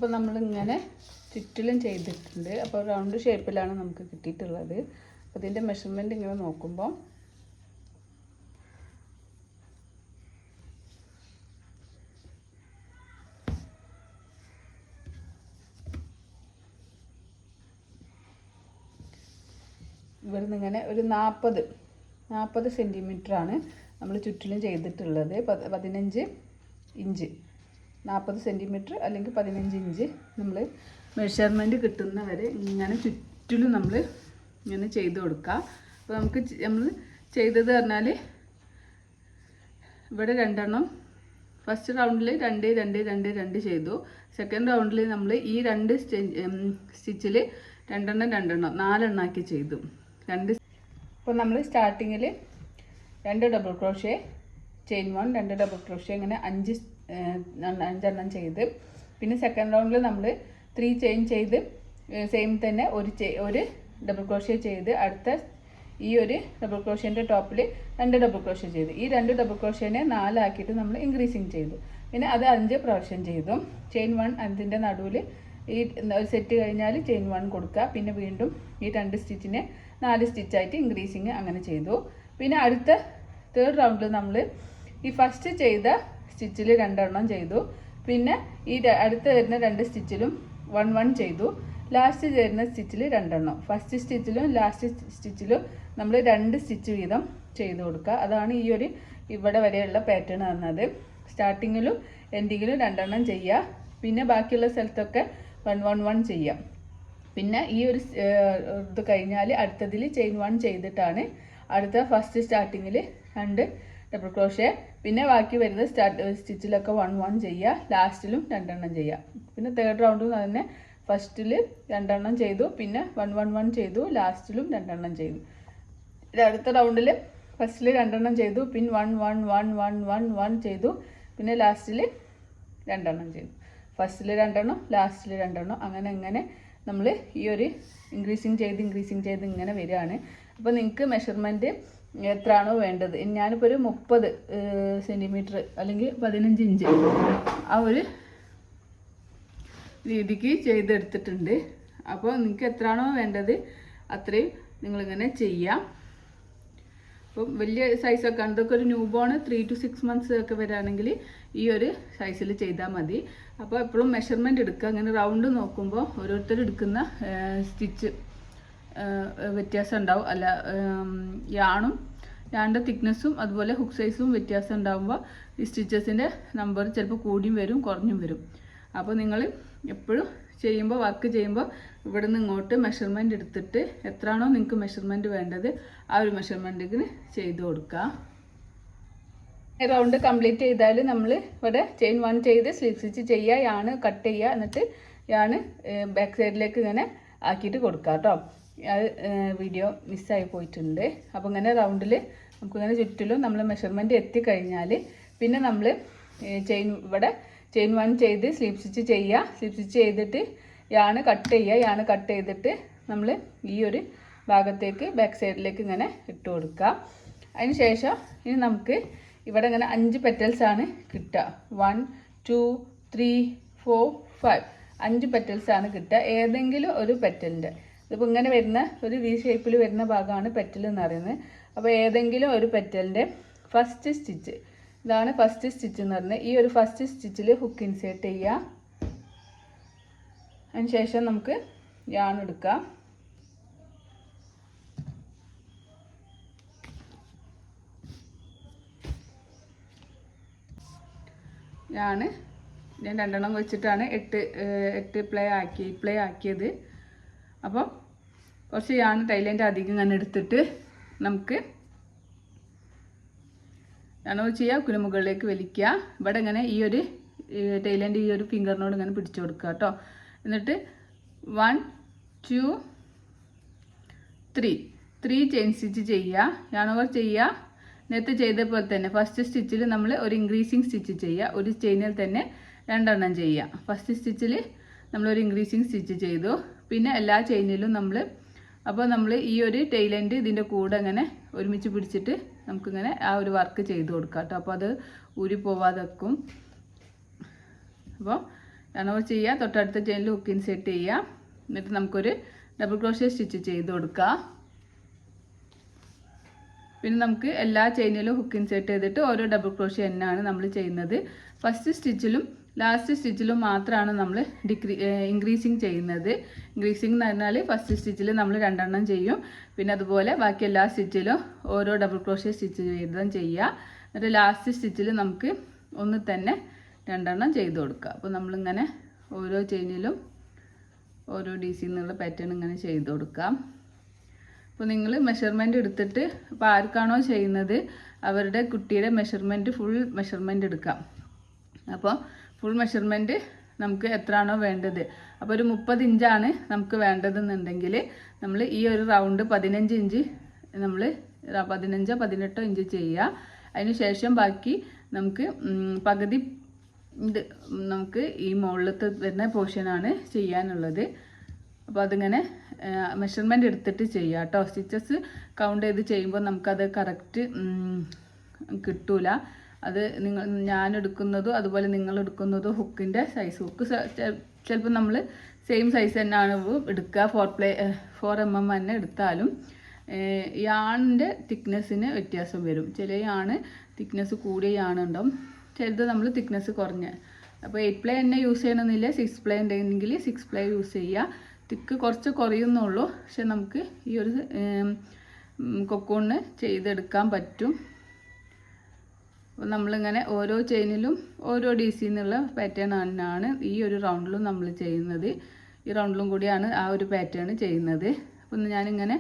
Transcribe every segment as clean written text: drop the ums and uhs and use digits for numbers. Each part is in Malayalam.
അപ്പോൾ നമ്മളിങ്ങനെ ചുറ്റിലും ചെയ്തിട്ടുണ്ട്. അപ്പോൾ റൗണ്ട് ഷേപ്പിലാണ് നമുക്ക് കിട്ടിയിട്ടുള്ളത്. അപ്പോൾ ഇതിൻ്റെ മെഷർമെൻറ്റ് ഇങ്ങനെ നോക്കുമ്പോൾ ഇവിടുന്ന് ഇങ്ങനെ ഒരു 40 സെൻറ്റിമീറ്ററാണ് നമ്മൾ ചുറ്റിലും ചെയ്തിട്ടുള്ളത്. 15 ഇഞ്ച് 40 സെൻറ്റിമീറ്റർ അല്ലെങ്കിൽ 15 ഇഞ്ച് നമ്മൾ മെഷർമെൻറ്റ് കിട്ടുന്നവരെ ഇങ്ങനെ ചുറ്റിലും നമ്മൾ ഇങ്ങനെ ചെയ്ത് കൊടുക്കുക. അപ്പോൾ നമ്മൾ ചെയ്തത് പറഞ്ഞാൽ ഇവിടെ 2 എണ്ണം ഫസ്റ്റ് റൗണ്ടിൽ 2 2 2 2 ചെയ്തു. സെക്കൻഡ് റൗണ്ടിൽ നമ്മൾ ഈ 2 സ്റ്റിച്ചിൽ 2 എണ്ണം 4 എണ്ണാക്കി ചെയ്തു. അപ്പോൾ നമ്മൾ സ്റ്റാർട്ടിങ്ങിൽ 2 double crochet, chain 1, 2 double crochet, ഇങ്ങനെ 5 എണ്ണം ചെയ്ത്, പിന്നെ സെക്കൻഡ് റൗണ്ടിൽ നമ്മൾ 3 ചെയിൻ ചെയ്ത് സെയിം തന്നെ ഒരു ഡബിൾ ക്രോഷേ ചെയ്ത് അടുത്ത ഈ ഒരു ഡബിൾ ക്രോഷേൻ്റെ ടോപ്പിൽ 2 ഡബിൾ ക്രോഷേ ചെയ്ത് ഈ 2 ഡബിൾ ക്രോഷേനെ 4 ആക്കിയിട്ട് നമ്മൾ ഇൻക്രീസിങ് ചെയ്തു. പിന്നെ അത് 5 പ്രാവശ്യം ചെയ്തു. ചെയിൻ 1 അതിൻ്റെ നടുവിൽ ഈ സെറ്റ് കഴിഞ്ഞാൽ ചെയിൻ 1 കൊടുക്കുക. പിന്നെ വീണ്ടും ഈ 2 സ്റ്റിച്ചിനെ 4 സ്റ്റിച്ചായിട്ട് ഇൻക്രീസിങ് അങ്ങനെ ചെയ്തു. പിന്നെ അടുത്ത തേർഡ് റൗണ്ടിൽ നമ്മൾ ഈ ഫസ്റ്റ് ചെയ്ത സ്റ്റിച്ചിൽ 2 എണ്ണം ചെയ്തു. പിന്നെ ഈ അടുത്ത വരുന്ന 2 സ്റ്റിച്ചിലും 1 1 ചെയ്തു. ലാസ്റ്റ് വരുന്ന സ്റ്റിച്ചിൽ 2 എണ്ണം. ഫസ്റ്റ് സ്റ്റിച്ചിലും ലാസ്റ്റ് സ്റ്റിച്ചിലും നമ്മൾ 2 സ്റ്റിച്ച് വീതം ചെയ്ത് കൊടുക്കുക. അതാണ് ഈ ഒരു ഇവിടെ വരെയുള്ള പാറ്റേൺ പറഞ്ഞത്. സ്റ്റാർട്ടിങ്ങിലും എൻഡിങ്ങിലും 2 എണ്ണം ചെയ്യുക. പിന്നെ ബാക്കിയുള്ള സ്ഥലത്തൊക്കെ 1 1 1 ചെയ്യാം. പിന്നെ ഈ ഒരു ഇത് കഴിഞ്ഞാൽ അടുത്തതിൽ ചെയിൻ 1 ചെയ്തിട്ടാണ് അടുത്ത ഫസ്റ്റ് സ്റ്റാർട്ടിങ്ങിൽ 2 ഡബിൾ ക്രോഷേ, പിന്നെ ബാക്കി വരുന്ന സ്റ്റിച്ചിലൊക്കെ 1 1 ചെയ്യുക. ലാസ്റ്റിലും 2 എണ്ണം ചെയ്യുക. പിന്നെ തേർഡ് റൗണ്ടിൽ തന്നെ ഫസ്റ്റിൽ 2 എണ്ണം ചെയ്തു, പിന്നെ 1 1 1 ചെയ്തു, ലാസ്റ്റിലും 2 എണ്ണം ചെയ്തു. അടുത്ത റൗണ്ടിൽ ഫസ്റ്റിൽ 2 എണ്ണം ചെയ്തു, പിന്നെ 1 1 1 1 1 1 ചെയ്തു, പിന്നെ ലാസ്റ്റിൽ 2 എണ്ണം ചെയ്തു. ഫസ്റ്റിൽ 2 എണ്ണം, ലാസ്റ്റിൽ 2 എണ്ണം, അങ്ങനെ നമ്മൾ ഈ ഒരു ഇൻക്രീസിങ് ചെയ്ത് ഇങ്ങനെ വരികയാണ്. അപ്പോൾ നിങ്ങൾക്ക് മെഷർമെൻറ്റ് എത്രയാണോ വേണ്ടത്, ഞാനിപ്പോൾ ഒരു 30 സെൻറ്റിമീറ്റർ അല്ലെങ്കിൽ 15 ഇഞ്ച് ആ ഒരു രീതിക്ക് ചെയ്തെടുത്തിട്ടുണ്ട്. അപ്പോൾ നിങ്ങൾക്ക് എത്രയാണോ വേണ്ടത് അത്രയും നിങ്ങളിങ്ങനെ ചെയ്യാം. അപ്പം വലിയ സൈസൊക്കെ അതൊക്കെ ഒരു ന്യൂ ബോൺ 3 to 6 months ഒക്കെ വരികയാണെങ്കിൽ ഈ ഒരു സൈസിൽ ചെയ്താൽ മതി. അപ്പോൾ എപ്പോഴും മെഷർമെൻറ്റ് എടുക്കുക. അങ്ങനെ റൗണ്ട് നോക്കുമ്പോൾ ഓരോരുത്തർ എടുക്കുന്ന സ്റ്റിച്ച് വ്യത്യാസം ഉണ്ടാവും. അല്ല യാണിൻ്റെ തിക്നെസ്സും അതുപോലെ ഹുക്ക് സൈസും വ്യത്യാസം ഉണ്ടാകുമ്പോൾ ഈ സ്റ്റിച്ചസിൻ്റെ നമ്പർ ചിലപ്പോൾ കൂടിയും വരും കുറഞ്ഞും വരും. അപ്പോൾ നിങ്ങൾ എപ്പോഴും ചെയ്യുമ്പോൾ വർക്ക് ചെയ്യുമ്പോൾ ഇവിടെ നിന്ന് ഇങ്ങോട്ട് മെഷർമെൻറ്റ് എടുത്തിട്ട് എത്രയാണോ നിങ്ങൾക്ക് മെഷർമെൻറ്റ് വേണ്ടത് ആ ഒരു മെഷർമെൻറ്റിന് ചെയ്ത് കൊടുക്കുക. റൗണ്ട് കംപ്ലീറ്റ് ചെയ്താൽ നമ്മൾ ഇവിടെ ചെയിൻ 1 ചെയ്ത് സ്ലീവ് സ്റ്റിച്ച് ചെയ്യുക, യാണ് കട്ട് ചെയ്യുക, എന്നിട്ട് യാണ് ബാക്ക് സൈഡിലേക്ക് ഇങ്ങനെ ആക്കിയിട്ട് കൊടുക്കുക കേട്ടോ. അത് വീഡിയോ മിസ്സായി പോയിട്ടുണ്ട്. അപ്പോൾ ഇങ്ങനെ റൗണ്ടിൽ നമുക്കിങ്ങനെ ചുറ്റിലും നമ്മൾ മെഷർമെൻറ്റ് എത്തിക്കഴിഞ്ഞാൽ പിന്നെ നമ്മൾ ഇവിടെ ചെയിൻ 1 ചെയ്ത് സ്ലീവ് സ്റ്റിച്ച് ചെയ്യുക. സ്ലീവ് സ്റ്റിച്ച് ചെയ്തിട്ട് യാണ് കട്ട് ചെയ്യുക. യാണ് കട്ട് ചെയ്തിട്ട് നമ്മൾ ഈ ഒരു ഭാഗത്തേക്ക് ബാക്ക് സൈഡിലേക്ക് ഇങ്ങനെ ഇട്ട് കൊടുക്കുക. അതിന് ശേഷം ഇനി നമുക്ക് ഇവിടെ ഇങ്ങനെ 5 പെറ്റൽസാണ് കിട്ടുക. 1 2 3 4 5 5 പെറ്റൽസാണ് കിട്ടുക. ഏതെങ്കിലും ഒരു പെറ്റലിൻ്റെ ഇതിപ്പോൾ ഇങ്ങനെ വരുന്ന ഒരു വി ഷേപ്പിൽ വരുന്ന ഭാഗമാണ് പെറ്റൽ എന്ന് പറയുന്നത്. അപ്പോൾ ഏതെങ്കിലും ഒരു പെറ്റലിൻ്റെ ഫസ്റ്റ് സ്റ്റിച്ച്, ഇതാണ് ഫസ്റ്റ് സ്റ്റിച്ച് എന്ന് പറഞ്ഞത്. ഈ ഒരു ഫസ്റ്റ് സ്റ്റിച്ചിൽ ഹുക്ക് ഇൻസേർട്ട് ചെയ്യുക. അതിന് ശേഷം നമുക്ക് യാൺ എടുക്കാം. ഞാൻ 2 എണ്ണം വെച്ചിട്ടാണ് 8 പ്ലേ ആക്കിയത്. അപ്പോൾ കുറച്ച് യാണ് ടൈലൻ്റെ അധികം ഇങ്ങനെ എടുത്തിട്ട് നമുക്ക് യാണോ ചെയ്യുക, മുകളിലേക്ക് വലിക്കുക. ഇവിടെ ഇങ്ങനെ ഈ ഒരു ടൈലൻ്റെ ഈ ഒരു ഫിംഗറിനോട് ഇങ്ങനെ പിടിച്ചു കൊടുക്കുക കേട്ടോ. എന്നിട്ട് 1 2 3 ചെയിൻ സ്റ്റിച്ച് ചെയ്യുക. യാണോവർ ചെയ്യുക. നേരത്തെ ചെയ്ത പോലെ തന്നെ ഫസ്റ്റ് സ്റ്റിച്ചിൽ നമ്മൾ ഒരു ഇൻക്രീസിങ് സ്റ്റിച്ച് ചെയ്യുക. ഒരു ചെയിനിൽ തന്നെ 2 എണ്ണം ചെയ്യുക. ഫസ്റ്റ് സ്റ്റിച്ചിൽ നമ്മളൊരു ഇൻക്രീസിങ് സ്റ്റിച്ച് ചെയ്തു. പിന്നെ എല്ലാ ചെയിനിലും നമ്മൾ ഈ ഒരു ടൈലൻഡ് ഇതിൻ്റെ കൂടെ ഇങ്ങനെ ഒരുമിച്ച് പിടിച്ചിട്ട് നമുക്കിങ്ങനെ ആ ഒരു വർക്ക് ചെയ്ത് കൊടുക്കാം കേട്ടോ. അപ്പോൾ അത് ഊരി പോവാതെ വെക്കും. അപ്പോൾ yarn over ചെയ്യുക, തൊട്ടടുത്ത ചെയിനിൽ ഹുക്ക് ഇൻസേർട്ട് ചെയ്യുക. എന്നിട്ട് നമുക്കൊരു ഡബിൾ ക്രോഷ്യ സ്റ്റിച്ച് ചെയ്ത് കൊടുക്കാം. പിന്നെ നമുക്ക് എല്ലാ ചെയിനിലും ഹുക്ക് ഇൻസേർട്ട് ചെയ്തിട്ട് ഓരോ ഡബിൾ ക്രോഷ്യ തന്നെയാണ് നമ്മൾ ചെയ്യുന്നത്. ഫസ്റ്റ് സ്റ്റിച്ചിലും ലാസ്റ്റ് സ്റ്റിച്ചിലും മാത്രമാണ് നമ്മൾ ഇൻക്രീസിങ് ചെയ്യുന്നത്. ഇൻക്രീസിങ് എന്ന് പറഞ്ഞാൽ ഫസ്റ്റ് സ്റ്റിച്ചിൽ നമ്മൾ 2 എണ്ണം ചെയ്യും. പിന്നെ അതുപോലെ ബാക്കി എല്ലാ സ്റ്റിച്ചിലും ഓരോ ഡബിൾ ക്രോഷ്യ സ്റ്റിച്ച് വീതം ചെയ്യുക. എന്നിട്ട് ലാസ്റ്റ് സ്റ്റിച്ചിൽ നമുക്ക് ഒന്ന് തന്നെ 2 എണ്ണം ചെയ്ത് കൊടുക്കുക. അപ്പോൾ നമ്മളിങ്ങനെ ഓരോ ചെയിനിലും ഓരോ DC എന്നുള്ള പാറ്റേൺ ഇങ്ങനെ ചെയ്ത് കൊടുക്കാം. അപ്പോൾ നിങ്ങൾ മെഷർമെൻറ്റ് എടുത്തിട്ട് ഇപ്പോൾ ആർക്കാണോ ചെയ്യുന്നത് അവരുടെ കുട്ടിയുടെ മെഷർമെൻറ്റ് ഫുൾ മെഷർമെൻറ്റ് എടുക്കാം. അപ്പോൾ ഫുൾ മെഷർമെൻറ്റ് നമുക്ക് എത്രയാണോ വേണ്ടത്, അപ്പോൾ ഒരു 30 ഇഞ്ചാണ് നമുക്ക് വേണ്ടതെന്നുണ്ടെങ്കിൽ നമ്മൾ ഈ ഒരു റൗണ്ട് 15 ഇഞ്ച് നമ്മൾ 15-18 ഇഞ്ച് ചെയ്യുക. അതിന് ശേഷം ബാക്കി നമുക്ക് പകുതി ഇത് നമുക്ക് ഈ മുകളിലത്തെ വരുന്ന പോർഷനാണ് ചെയ്യാനുള്ളത്. അപ്പോൾ അതിങ്ങനെ മെഷർമെൻറ്റ് എടുത്തിട്ട് ചെയ്യുക കേട്ടോ. സ്റ്റിച്ചസ് കൗണ്ട് ചെയ്ത് ചെയ്യുമ്പോൾ നമുക്കത് കറക്റ്റ് കിട്ടൂല. അത് ഞാൻ എടുക്കുന്നതോ അതുപോലെ നിങ്ങൾ എടുക്കുന്നതോ ഹുക്കിൻ്റെ സൈസ്, ഹുക്ക് ചിലപ്പോൾ നമ്മൾ സെയിം സൈസ് തന്നെയാണ് എടുക്കുക. 4 mm തന്നെ എടുത്താലും യാണിൻ്റെ തിക്നെസ്സിന് വ്യത്യാസം വരും. ചില യാണ് തിക്നെസ് കൂടിയ യാണുണ്ടാവും, ചിലത് നമ്മൾ തിക്നെസ് കുറഞ്ഞ. അപ്പോൾ 8 പ്ലേ തന്നെ യൂസ് ചെയ്യണമെന്നില്ല, 6 പ്ലേ ഉണ്ടെങ്കിൽ 6 പ്ലേ യൂസ് ചെയ്യുക. തിക്ക് കുറച്ച് കുറയുന്നുള്ളൂ, പക്ഷെ നമുക്ക് ഈ ഒരു കൊക്കോണിന് ചെയ്തെടുക്കാൻ പറ്റും. അപ്പോൾ നമ്മളിങ്ങനെ ഓരോ ചെയിനിലും ഓരോ DC എന്നുള്ള പാറ്റേൺ ആണ് ഈ ഒരു റൗണ്ടിലും നമ്മൾ ചെയ്യുന്നത്. ഈ റൗണ്ടിലും കൂടിയാണ് ആ ഒരു പാറ്റേൺ ചെയ്യുന്നത്. അപ്പോൾ ഞാനിങ്ങനെ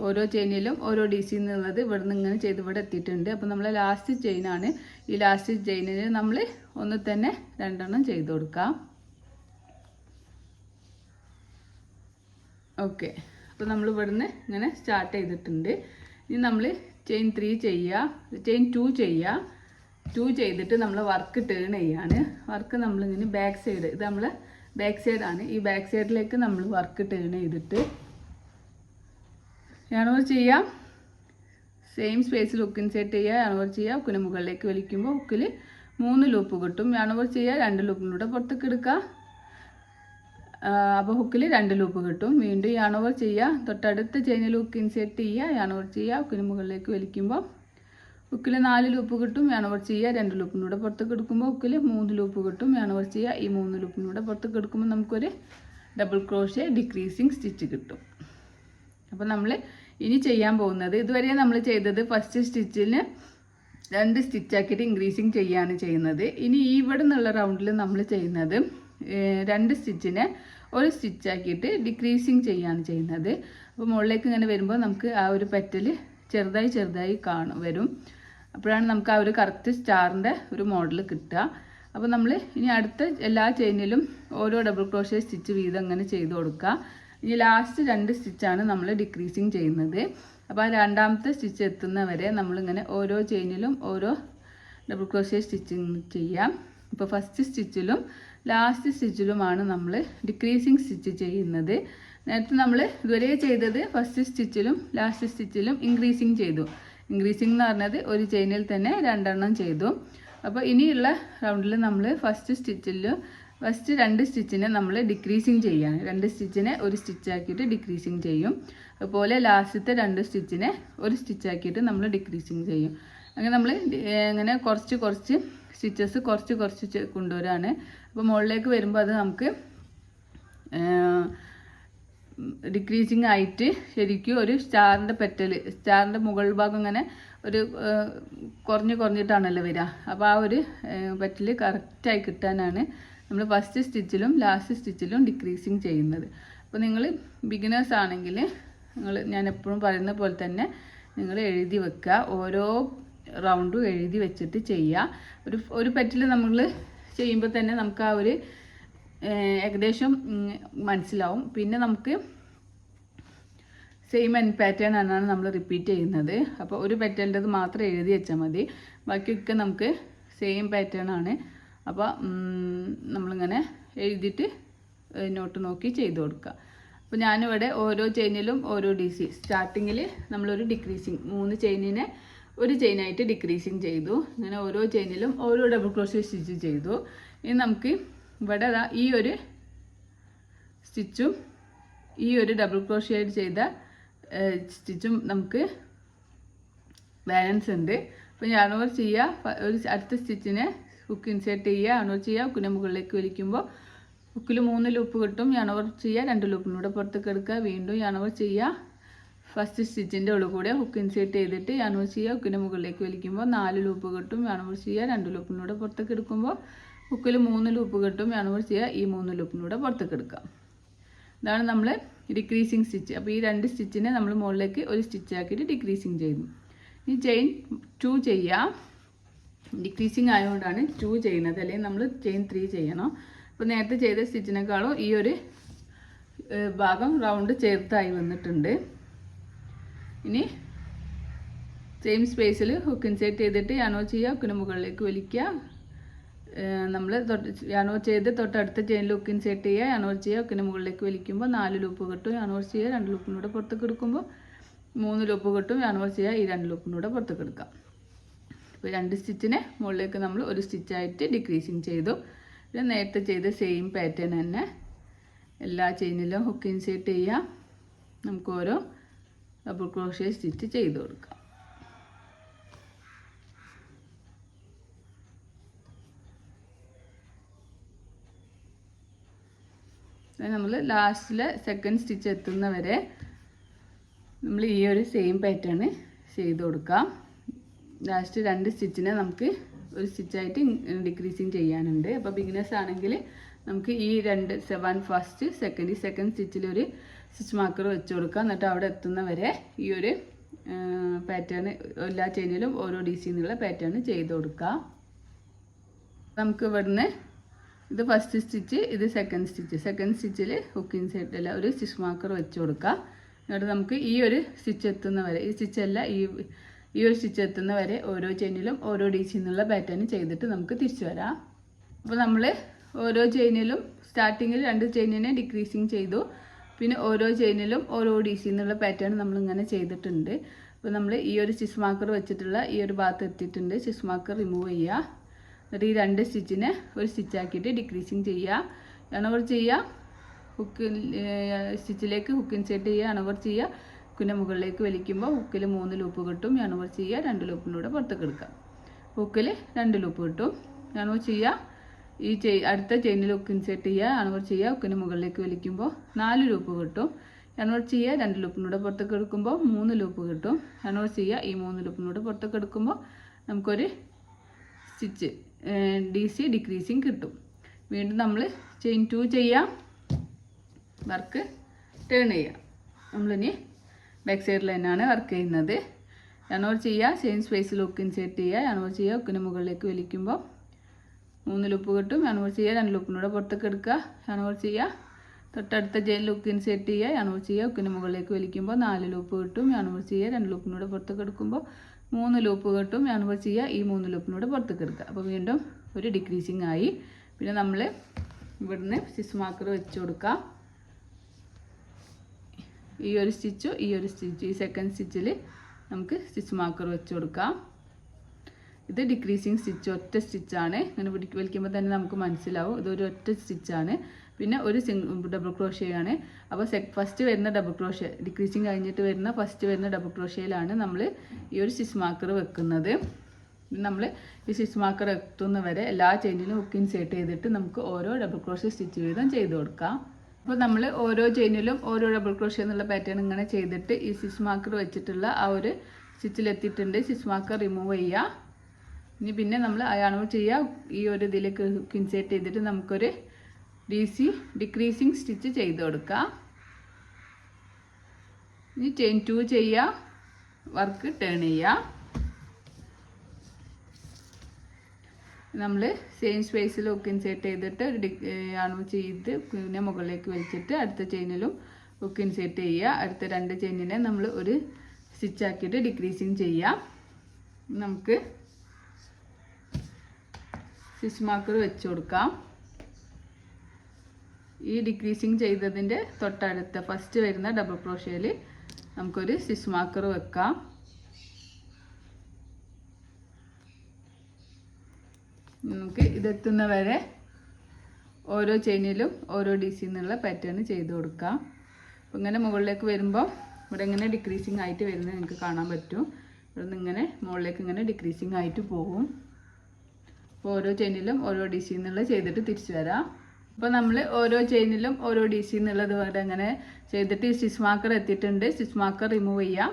ഓരോ ചെയിനിലും ഓരോ DC എന്നുള്ളത് ഇവിടെ നിന്ന് ഇങ്ങനെ ചെയ്ത് ഇവിടെ എത്തിയിട്ടുണ്ട്. അപ്പോൾ നമ്മൾ ലാസ്റ്റ് ചെയിനാണ്. ഈ ലാസ്റ്റ് ചെയിനിന് നമ്മൾ ഒന്ന് തന്നെ 2 എണ്ണം ചെയ്ത് കൊടുക്കാം. ഓക്കെ, അപ്പോൾ നമ്മൾ ഇവിടുന്ന് ഇങ്ങനെ സ്റ്റാർട്ട് ചെയ്തിട്ടുണ്ട്. ഇനി നമ്മൾ ചെയിൻ 3 ചെയ്യുക, ചെയിൻ 2 ചെയ്യുക. 2 ചെയ്തിട്ട് നമ്മൾ വർക്ക് ടേൺ ചെയ്യാണ്. വർക്ക് നമ്മളിങ്ങനെ ബാക്ക് സൈഡ്, ഇത് നമ്മൾ ബാക്ക് സൈഡാണ്, ഈ ബാക്ക് സൈഡിലേക്ക് നമ്മൾ വർക്ക് ടേൺ ചെയ്തിട്ട് yarn over ചെയ്യാം. സെയിം സ്പേസിൽ ഹുക്ക് ഇൻസേർട്ട് ചെയ്യുക, yarn over ചെയ്യുക. ഹുക്കിന് മുകളിലേക്ക് വലിക്കുമ്പോൾ ഹുക്കിൽ 3 ലൂപ്പ് കിട്ടും. yarn over ചെയ്യുക, 2 ലൂപ്പിലൂടെ പുറത്തേക്ക് എടുക്കുക. അപ്പോൾ ഹുക്കിൽ 2 ലൂപ്പ് കിട്ടും. വീണ്ടും yarn over ചെയ്യുക, തൊട്ടടുത്ത ചെയിനിൽ ഹുക്ക് ഇൻസേർട്ട് ചെയ്യുക, yarn over ചെയ്യുക. ഹുക്കിന് മുകളിലേക്ക് വലിക്കുമ്പോൾ ഹുക്കിൽ 4 ലൂപ്പ് കിട്ടും. yarn over ചെയ്യുക, 2 ലൂപ്പിലൂടെ പുറത്തേക്ക് എടുക്കുമ്പോൾ ഹുക്കിൽ 3 ലൂപ്പ് കിട്ടും. yarn over ചെയ്യുക, ഈ 3 ലൂപ്പിലൂടെ പുറത്തേക്ക് എടുക്കുമ്പോൾ നമുക്കൊരു ഡബിൾ ക്രോഷ്യ ഡിക്രീസിങ് സ്റ്റിച്ച് കിട്ടും. അപ്പോൾ നമ്മൾ ഇനി ചെയ്യാൻ പോകുന്നത്, ഇതുവരെ നമ്മൾ ചെയ്തത് ഫസ്റ്റ് സ്റ്റിച്ചിന് 2 സ്റ്റിച്ചാക്കിയിട്ട് ഇൻക്രീസിങ് ചെയ്യാണ് ചെയ്യുന്നത്. ഇനി ഇവിടെ നിന്നുള്ള റൗണ്ടിൽ നമ്മൾ ചെയ്യുന്നത് 2 സ്റ്റിച്ചിനെ 1 സ്റ്റിച്ചാക്കിയിട്ട് ഡിക്രീസിങ് ചെയ്യാണ് ചെയ്യുന്നത്. അപ്പോൾ മുകളിലേക്ക് ഇങ്ങനെ വരുമ്പോൾ നമുക്ക് ആ ഒരു പെറ്റൽ ചെറുതായി വരും. അപ്പോഴാണ് നമുക്ക് ആ ഒരു കറക്റ്റ് സ്റ്റാറിൻ്റെ ഒരു മോഡൽ കിട്ടുക. അപ്പോൾ നമ്മൾ ഇനി അടുത്ത എല്ലാ ചെയിനിലും ഓരോ ഡബിൾ ക്രോഷ്യ സ്റ്റിച്ച് വീതം അങ്ങനെ ചെയ്ത് കൊടുക്കുക. ഇനി ലാസ്റ്റ് 2 സ്റ്റിച്ചാണ് നമ്മൾ ഡിക്രീസിങ് ചെയ്യുന്നത്. അപ്പോൾ ആ രണ്ടാമത്തെ സ്റ്റിച്ച് എത്തുന്നവരെ നമ്മളിങ്ങനെ ഓരോ ചെയിനിലും ഓരോ ഡബിൾ ക്രോഷ്യ സ്റ്റിച്ചിങ് ചെയ്യാം. ഇപ്പോൾ ഫസ്റ്റ് സ്റ്റിച്ചിലും ലാസ്റ്റ് സ്റ്റിച്ചിലുമാണ് നമ്മൾ ഡിക്രീസിങ് സ്റ്റിച്ച് ചെയ്യുന്നത്. നേരത്തെ നമ്മൾ ഇതുവരെ ചെയ്തത് ഫസ്റ്റ് സ്റ്റിച്ചിലും ലാസ്റ്റ് സ്റ്റിച്ചിലും ഇൻക്രീസിങ് ചെയ്തു. ഇൻക്രീസിങ് എന്ന് പറഞ്ഞത് ഒരു ചെയിനിൽ തന്നെ 2 എണ്ണം ചെയ്തു. അപ്പോൾ ഇനിയുള്ള റൗണ്ടിൽ നമ്മൾ ഫസ്റ്റ് 2 സ്റ്റിച്ചിനെ നമ്മൾ ഡിക്രീസിങ് ചെയ്യാണ്. 2 സ്റ്റിച്ചിനെ 1 സ്റ്റിച്ചാക്കിയിട്ട് ഡിക്രീസിങ് ചെയ്യും. അതുപോലെ ലാസ്റ്റത്തെ 2 സ്റ്റിച്ചിനെ 1 സ്റ്റിച്ചാക്കിയിട്ട് നമ്മൾ ഡിക്രീസിങ് ചെയ്യും. അങ്ങനെ നമ്മൾ അങ്ങനെ കുറച്ച് സ്റ്റിച്ചസ് കുറച്ച് കൊണ്ടുവരാണ്. അപ്പോൾ മുകളിലേക്ക് വരുമ്പോൾ അത് നമുക്ക് ഡിക്രീസിങ് ആയിട്ട് ശരിക്കും ഒരു സ്റ്റാറിൻ്റെ മുകൾ ഭാഗം ഇങ്ങനെ ഒരു കുറഞ്ഞിട്ടാണല്ലോ വരിക. അപ്പോൾ ആ ഒരു പെറ്റൽ കറക്റ്റായി കിട്ടാനാണ് നമ്മൾ ഫസ്റ്റ് സ്റ്റിച്ചിലും ലാസ്റ്റ് സ്റ്റിച്ചിലും ഡിക്രീസിങ് ചെയ്യുന്നത്. അപ്പോൾ നിങ്ങൾ ബിഗിനേഴ്സ് ആണെങ്കിൽ ഞാൻ എപ്പോഴും പറയുന്ന പോലെ തന്നെ നിങ്ങൾ എഴുതി വെക്കുക. ഓരോ റൗണ്ടും എഴുതി വെച്ചിട്ട് ചെയ്യുക. ഒരു പെറ്റൽ നമ്മൾ ചെയ്യുമ്പോൾ തന്നെ നമുക്ക് ആ ഒരു ഏകദേശം മനസ്സിലാവും. പിന്നെ നമുക്ക് സെയിം പാറ്റേൺ ആണ് നമ്മൾ റിപ്പീറ്റ് ചെയ്യുന്നത്. അപ്പോൾ ഒരു പെറ്റലിൻ്റെത് മാത്രം എഴുതി വെച്ചാൽ മതി, ബാക്കിയൊക്കെ നമുക്ക് സെയിം പാറ്റേൺ ആണ്. അപ്പോൾ നമ്മളിങ്ങനെ എഴുതിയിട്ട് നോട്ട് നോക്കി ചെയ്ത് കൊടുക്കുക. അപ്പോൾ ഞാനിവിടെ ഓരോ ചെയിനിലും ഓരോ DC, സ്റ്റാർട്ടിങ്ങിൽ നമ്മളൊരു ഡിക്രീസിങ് 3 ചെയിനിനെ 1 ചെയിനായിട്ട് ഡിക്രീസിങ് ചെയ്തു. ഇങ്ങനെ ഓരോ ചെയിനിലും ഓരോ ഡബിൾ ക്രോഷ്യ സ്റ്റിച്ച് ചെയ്തു. ഇനി നമുക്ക് ഇവിടെ ഈ ഒരു സ്റ്റിച്ചും ഈ ഒരു ഡബിൾ ക്രോഷ്യേഡ് ചെയ്ത സ്റ്റിച്ചും നമുക്ക് ബാലൻസ് ഉണ്ട്. അപ്പോൾ ഞാൻ ഓവർ ചെയ്യുക, ഒരു അടുത്ത സ്റ്റിച്ചിനെ ഹുക്ക് ഇൻസേർട്ട് ചെയ്യുക, അണോർ ചെയ്യുക, ഹുക്കിൻ്റെ മുകളിലേക്ക് വലിക്കുമ്പോൾ ഹുക്കിൽ 3 ലൂപ്പ് കിട്ടും. ഞാൻ ഓവർ ചെയ്യുക, 2 ലൂപ്പിനൂടെ പുറത്തേക്ക് എടുക്കുക, വീണ്ടും ഞാൻ ഓവർ ചെയ്യുക, ഫസ്റ്റ് സ്റ്റിച്ചിൻ്റെ ഉള്ളിൽ കൂടെ ഹുക്ക് ഇൻസേർട്ട് ചെയ്തിട്ട് ഞാൻ ഓവർ ചെയ്യുക, ഹുക്കിൻ്റെ മുകളിലേക്ക് വലിക്കുമ്പോൾ 4 ലൂപ്പ് കിട്ടും. ഞാൻ ഓവർ ചെയ്യുക, 2 ലൂപ്പിനൂടെ പുറത്തേക്ക് എടുക്കുമ്പോൾ ഹുക്കിൽ 3 ലൂപ്പ് കിട്ടും. ഞാൻ ഓവർ ചെയ്യുക, ഈ 3 ലൂപ്പിനൂടെ പുറത്തേക്ക് എടുക്കാം. ഇതാണ് നമ്മൾ ഡിക്രീസിങ് സ്റ്റിച്ച്. അപ്പോൾ ഈ 2 സ്റ്റിച്ചിനെ നമ്മൾ മുകളിലേക്ക് ഒരു സ്റ്റിച്ചാക്കിയിട്ട് ഡിക്രീസിങ് ചെയ്തു. ഈ ചെയിൻ 2 ചെയ്യാം. ഡിക്രീസിങ് ആയതുകൊണ്ടാണ് 2 ചെയ്യുന്നത്, അല്ലെങ്കിൽ നമ്മൾ ചെയിൻ 3 ചെയ്യണം. അപ്പോൾ നേരത്തെ ചെയ്ത സ്റ്റിച്ചിനേക്കാളും ഈ ഒരു ഭാഗം റൗണ്ട് ചേർത്തായി വന്നിട്ടുണ്ട്. ഇനി സെയിം സ്പേസിൽ ഹുക്ക് ഇൻസേർട്ട് ചെയ്തിട്ട് യാനോ ചെയ്യുക, ഹുക്കിന് മുകളിലേക്ക് വലിക്കുക. നമ്മൾ യാനോ ചെയ്ത് തൊട്ടടുത്ത ചെയിനിൽ ഹുക്ക് ഇൻസേർട്ട് ചെയ്യുക, യാനോ ചെയ്യുക, ഹുക്കിന് മുകളിലേക്ക് വലിക്കുമ്പോൾ 4 ലൂപ്പ് കിട്ടും. യാനോ ചെയ്യുക, 2 ലൂപ്പിനൂടെ പുറത്തേക്ക് എടുക്കുമ്പോൾ 3 ലൂപ്പ് കിട്ടും. യാനോ ചെയ്യുക, ഈ 2 ലൂപ്പിനൂടെ പുറത്തേക്ക് എടുക്കാം. അപ്പോൾ 2 സ്റ്റിച്ചിനെ മുകളിലേക്ക് നമ്മൾ ഒരു സ്റ്റിച്ചായിട്ട് ഡിക്രീസിങ് ചെയ്തു. പിന്നെ നേരത്തെ ചെയ്ത സെയിം പാറ്റേൺ തന്നെ എല്ലാ ചെയിനിലും ഹുക്ക് ഇൻസേർട്ട് ചെയ്യാം. നമുക്ക് ഓരോ ഡബിൾ ക്രോഷ്യ സ്റ്റിച്ച് ചെയ്ത് കൊടുക്കാം. നമ്മൾ ലാസ്റ്റിലെ സെക്കൻഡ് സ്റ്റിച്ച് എത്തുന്നവരെ നമ്മൾ ഈ ഒരു സെയിം പാറ്റേൺ ചെയ്ത് കൊടുക്കാം. ലാസ്റ്റ് 2 സ്റ്റിച്ചിനെ നമുക്ക് ഒരു സ്റ്റിച്ചായിട്ട് ഡിക്രീസിങ് ചെയ്യാനുണ്ട്. അപ്പോൾ ബിഗിനേഴ്സ് ആണെങ്കിൽ നമുക്ക് ഈ 2 ഫസ്റ്റ് സെക്കൻഡ് ഈ സെക്കൻഡ് സ്റ്റിച്ചിൽ ഒരു സ്റ്റിച്ച് മാർക്കർ വെച്ച് കൊടുക്കാം. എന്നിട്ട് അവിടെ എത്തുന്നവരെ ഈ ഒരു പാറ്റേൺ എല്ലാ ചെയിനിലും ഓരോ DC എന്നുള്ള പാറ്റേൺ ചെയ്ത് കൊടുക്കാം. നമുക്ക് ഇവിടുന്ന് ഇത് ഫസ്റ്റ് സ്റ്റിച്ച്, ഇത് സെക്കൻഡ് സ്റ്റിച്ച്. സെക്കൻഡ് സ്റ്റിച്ചിൽ ഹുക്ക് ഇൻസേർട്ട് അല്ല ഒരു സ്റ്റിച്ച് മാർക്കർ വെച്ച് കൊടുക്കാം. എന്നിട്ട് നമുക്ക് ഈ ഒരു സ്റ്റിച്ച് എത്തുന്നവരെ, ഈ സ്റ്റിച്ചല്ല ഈ ഒരു സ്റ്റിച്ച് എത്തുന്നവരെ ഓരോ ചെയിനിലും ഓരോ DC എന്നുള്ള പാറ്റേൺ ചെയ്തിട്ട് നമുക്ക് തിരിച്ചു വരാം. അപ്പോൾ നമ്മൾ ഓരോ ചെയിനിലും സ്റ്റാർട്ടിങ്ങിൽ 2 ചെയിനിനെ ഡിക്രീസിങ് ചെയ്തു. പിന്നെ ഓരോ ചെയിനിലും ഓരോ DC എന്നുള്ള പാറ്റേൺ നമ്മളിങ്ങനെ ചെയ്തിട്ടുണ്ട്. അപ്പോൾ നമ്മൾ ഈ ഒരു സ്റ്റിച്ച് മാർക്കർ വെച്ചിട്ടുള്ള ഈ ഒരു ഭാഗത്ത് എത്തിയിട്ടുണ്ട്. സ്റ്റിച്ച് മാർക്കർ റിമൂവ് ചെയ്യുക. എന്നിട്ട് ഈ 2 സ്റ്റിച്ചിനെ ഒരു സ്റ്റിച്ചാക്കിയിട്ട് ഡിക്രീസിങ് ചെയ്യുക. അണവർ ചെയ്യുക, ഹുക്ക് സ്റ്റിച്ചിലേക്ക് ഹുക്ക് ഇൻസേർട്ട് ചെയ്യുക, അണവർ ചെയ്യുക, ഹുക്കിൻ്റെ മുകളിലേക്ക് വലിക്കുമ്പോൾ ഹുക്കിൽ 3 ലൂപ്പ് കിട്ടും. അണവർ ചെയ്യുക, 2 ലൂപ്പിലൂടെ പുറത്തേക്ക് എടുക്കാം. ഹുക്കിൽ 2 ലൂപ്പ് കിട്ടും. അണവർ ചെയ്യുക, ഈ അടുത്ത ചെയിനിൽ ഹുക്ക് ഇൻസേർട്ട് ചെയ്യുക, അണവർ ചെയ്യുക, ഹുക്കിൻ്റെ മുകളിലേക്ക് വലിക്കുമ്പോൾ 4 ലൂപ്പ് കിട്ടും. അണവർ ചെയ്യുക, 2 ലൂപ്പിലൂടെ പുറത്തേക്ക് എടുക്കുമ്പോൾ 3 ലൂപ്പ് കിട്ടും. അണവർ ചെയ്യുക, ഈ 3 ലൂപ്പിലൂടെ പുറത്തേക്ക് എടുക്കുമ്പോൾ നമുക്കൊരു സ്റ്റിച്ച് DC ഡിക്രീസിങ് കിട്ടും. വീണ്ടും നമ്മൾ ചെയിൻ 2 ചെയ്യാം, വർക്ക് ടേൺ ചെയ്യാം. നമ്മളിനി ബാക്ക് സൈഡിൽ തന്നെയാണ് വർക്ക് ചെയ്യുന്നത്. അണവർ ചെയ്യുക, സെയിം സ്പേസിൽ ഹുക്ക് ഇൻസേർട്ട് ചെയ്യുക, അണവർ ചെയ്യുക, ഹുക്കിന് മുകളിലേക്ക് വലിക്കുമ്പോൾ 3 ലൂപ്പ് കിട്ടും. അണവർ ചെയ്യുക, 2 ലൂപ്പിനൂടെ പുറത്തേക്ക് എടുക്കുക. അണവർ ചെയ്യുക, തൊട്ടടുത്ത ചെയിനിൽ ഹുക്ക് ഇൻസേർട്ട് ചെയ്യുക, അണവർ ചെയ്യുക, ഹുക്കിന് മുകളിലേക്ക് വലിക്കുമ്പോൾ 4 ലൂപ്പ് കിട്ടും. അണവർ ചെയ്യുക, 2 ലൂപ്പിനൂടെ പുറത്തേക്ക് എടുക്കുമ്പോൾ 3 ലൂപ്പ് കിട്ടും. അണവർ ചെയ്യുക, ഈ 3 ലൂപ്പിനൂടെ പുറത്തേക്ക് എടുക്കുക. അപ്പോൾ വീണ്ടും ഒരു ഡിക്രീസിങ് ആയി. പിന്നെ നമ്മൾ ഇവിടുന്ന് സ്റ്റിച്ച് മാർക്കർ വെച്ച് കൊടുക്കാം. ഈ ഒരു സ്റ്റിച്ചും ഈ ഒരു സ്റ്റിച്ച്, ഈ സെക്കൻഡ് സ്റ്റിച്ചിൽ നമുക്ക് സ്റ്റിച്ച് മാർക്കർ വെച്ച് കൊടുക്കാം. ഇത് ഡിക്രീസിങ് സ്റ്റിച്ച്, ഒറ്റ സ്റ്റിച്ചാണ്. ഇങ്ങനെ വലിക്കുമ്പോൾ തന്നെ നമുക്ക് മനസ്സിലാവും ഇതൊരു ഒറ്റ സ്റ്റിച്ചാണ്. പിന്നെ ഒരു ഡബിൾ ക്രോഷ്യാണ്. അപ്പോൾ ഫസ്റ്റ് വരുന്ന ഡബിൾ ക്രോഷ്യ, ഡിക്രീസിങ് കഴിഞ്ഞിട്ട് വരുന്ന ഫസ്റ്റ് വരുന്ന ഡബിൾ ക്രോഷ്യയിലാണ് നമ്മൾ ഈ ഒരു സ്റ്റിച്ച് മാർക്കർ വെക്കുന്നത്. നമ്മൾ ഈ സ്റ്റിച്ച് മാർക്കർ എത്തുന്നവരെ എല്ലാ ചെയിനിലും ഹുക്ക് ഇൻസേർട്ട് ചെയ്തിട്ട് നമുക്ക് ഓരോ ഡബിൾ ക്രോഷ്യ സ്റ്റിച്ച് വീതം ചെയ്ത് കൊടുക്കാം. അപ്പോൾ നമ്മൾ ഓരോ ചെയിനിലും ഓരോ ഡബിൾ ക്രോഷ്യ എന്നുള്ള പാറ്റേൺ ഇങ്ങനെ ചെയ്തിട്ട് ഈ സ്റ്റിച്ച് മാർക്കർ വെച്ചിട്ടുള്ള ആ ഒരു സ്റ്റിച്ചിലെത്തിയിട്ടുണ്ട്. സ്റ്റിച്ച് മാർക്കർ റിമൂവ് ചെയ്യുക. ഇനി പിന്നെ നമ്മൾ അയാളവ് ചെയ്യുക, ഈ ഒരു ഇതിലേക്ക് ഹുക്ക് ഇൻസേർട്ട് ചെയ്തിട്ട് നമുക്കൊരു DC ഡിക്രീസിങ് സ്റ്റിച്ച് ചെയ്ത് കൊടുക്കാം. ഇനി ചെയിൻ 2 ചെയ്യുക, വർക്ക് ടേൺ ചെയ്യുക. നമ്മൾ സെയിം സ്പേസിൽ ഹുക്ക് ഇൻസേർട്ട് ചെയ്തിട്ട് അണവ് ചെയ്ത് പിന്നെ മുകളിലേക്ക് വലിച്ചിട്ട് അടുത്ത ചെയിനിലും ഹുക്ക് ഇൻസേർട്ട് ചെയ്യുക. അടുത്ത 2 ചെയിനിനെ നമ്മൾ ഒരു സ്റ്റിച്ചാക്കിയിട്ട് ഡിക്രീസിങ് ചെയ്യാം. നമുക്ക് സ്റ്റിച്ച് മാർക്കർ വെച്ച് കൊടുക്കാം. ഈ ഡിക്രീസിങ് ചെയ്തതിൻ്റെ തൊട്ടടുത്ത ഫസ്റ്റ് വരുന്ന ഡബിൾ ക്രോഷ്യയിൽ നമുക്കൊരു സ്റ്റിച്ച് മാർക്കർ വെക്കാം. നമുക്ക് ഇതെത്തുന്ന വരെ ഓരോ ചെയിനിലും ഓരോ DC എന്നുള്ള പാറ്റേൺ ചെയ്ത് കൊടുക്കാം. അപ്പോൾ ഇങ്ങനെ മുകളിലേക്ക് വരുമ്പോൾ ഇവിടെ ഇങ്ങനെ ഡിക്രീസിങ് ആയിട്ട് വരുന്നത് നിങ്ങൾക്ക് കാണാൻ പറ്റും. ഇവിടെ നിന്ന് ഇങ്ങനെ മുകളിലേക്ക് ഇങ്ങനെ ഡിക്രീസിങ് ആയിട്ട് പോകും. അപ്പോൾ ഓരോ ചെയിനിലും ഓരോ DC എന്നുള്ള ചെയ്തിട്ട് തിരിച്ചു വരാം. അപ്പോൾ നമ്മൾ ഓരോ ചെയിനിലും ഓരോ DC എന്നുള്ളത് ഇവിടെ അങ്ങനെ ചെയ്തിട്ട് സ്റ്റിച്ച് മാർക്കർ എത്തിയിട്ടുണ്ട്. സ്റ്റിച്ച് മാർക്കർ റിമൂവ് ചെയ്യാം.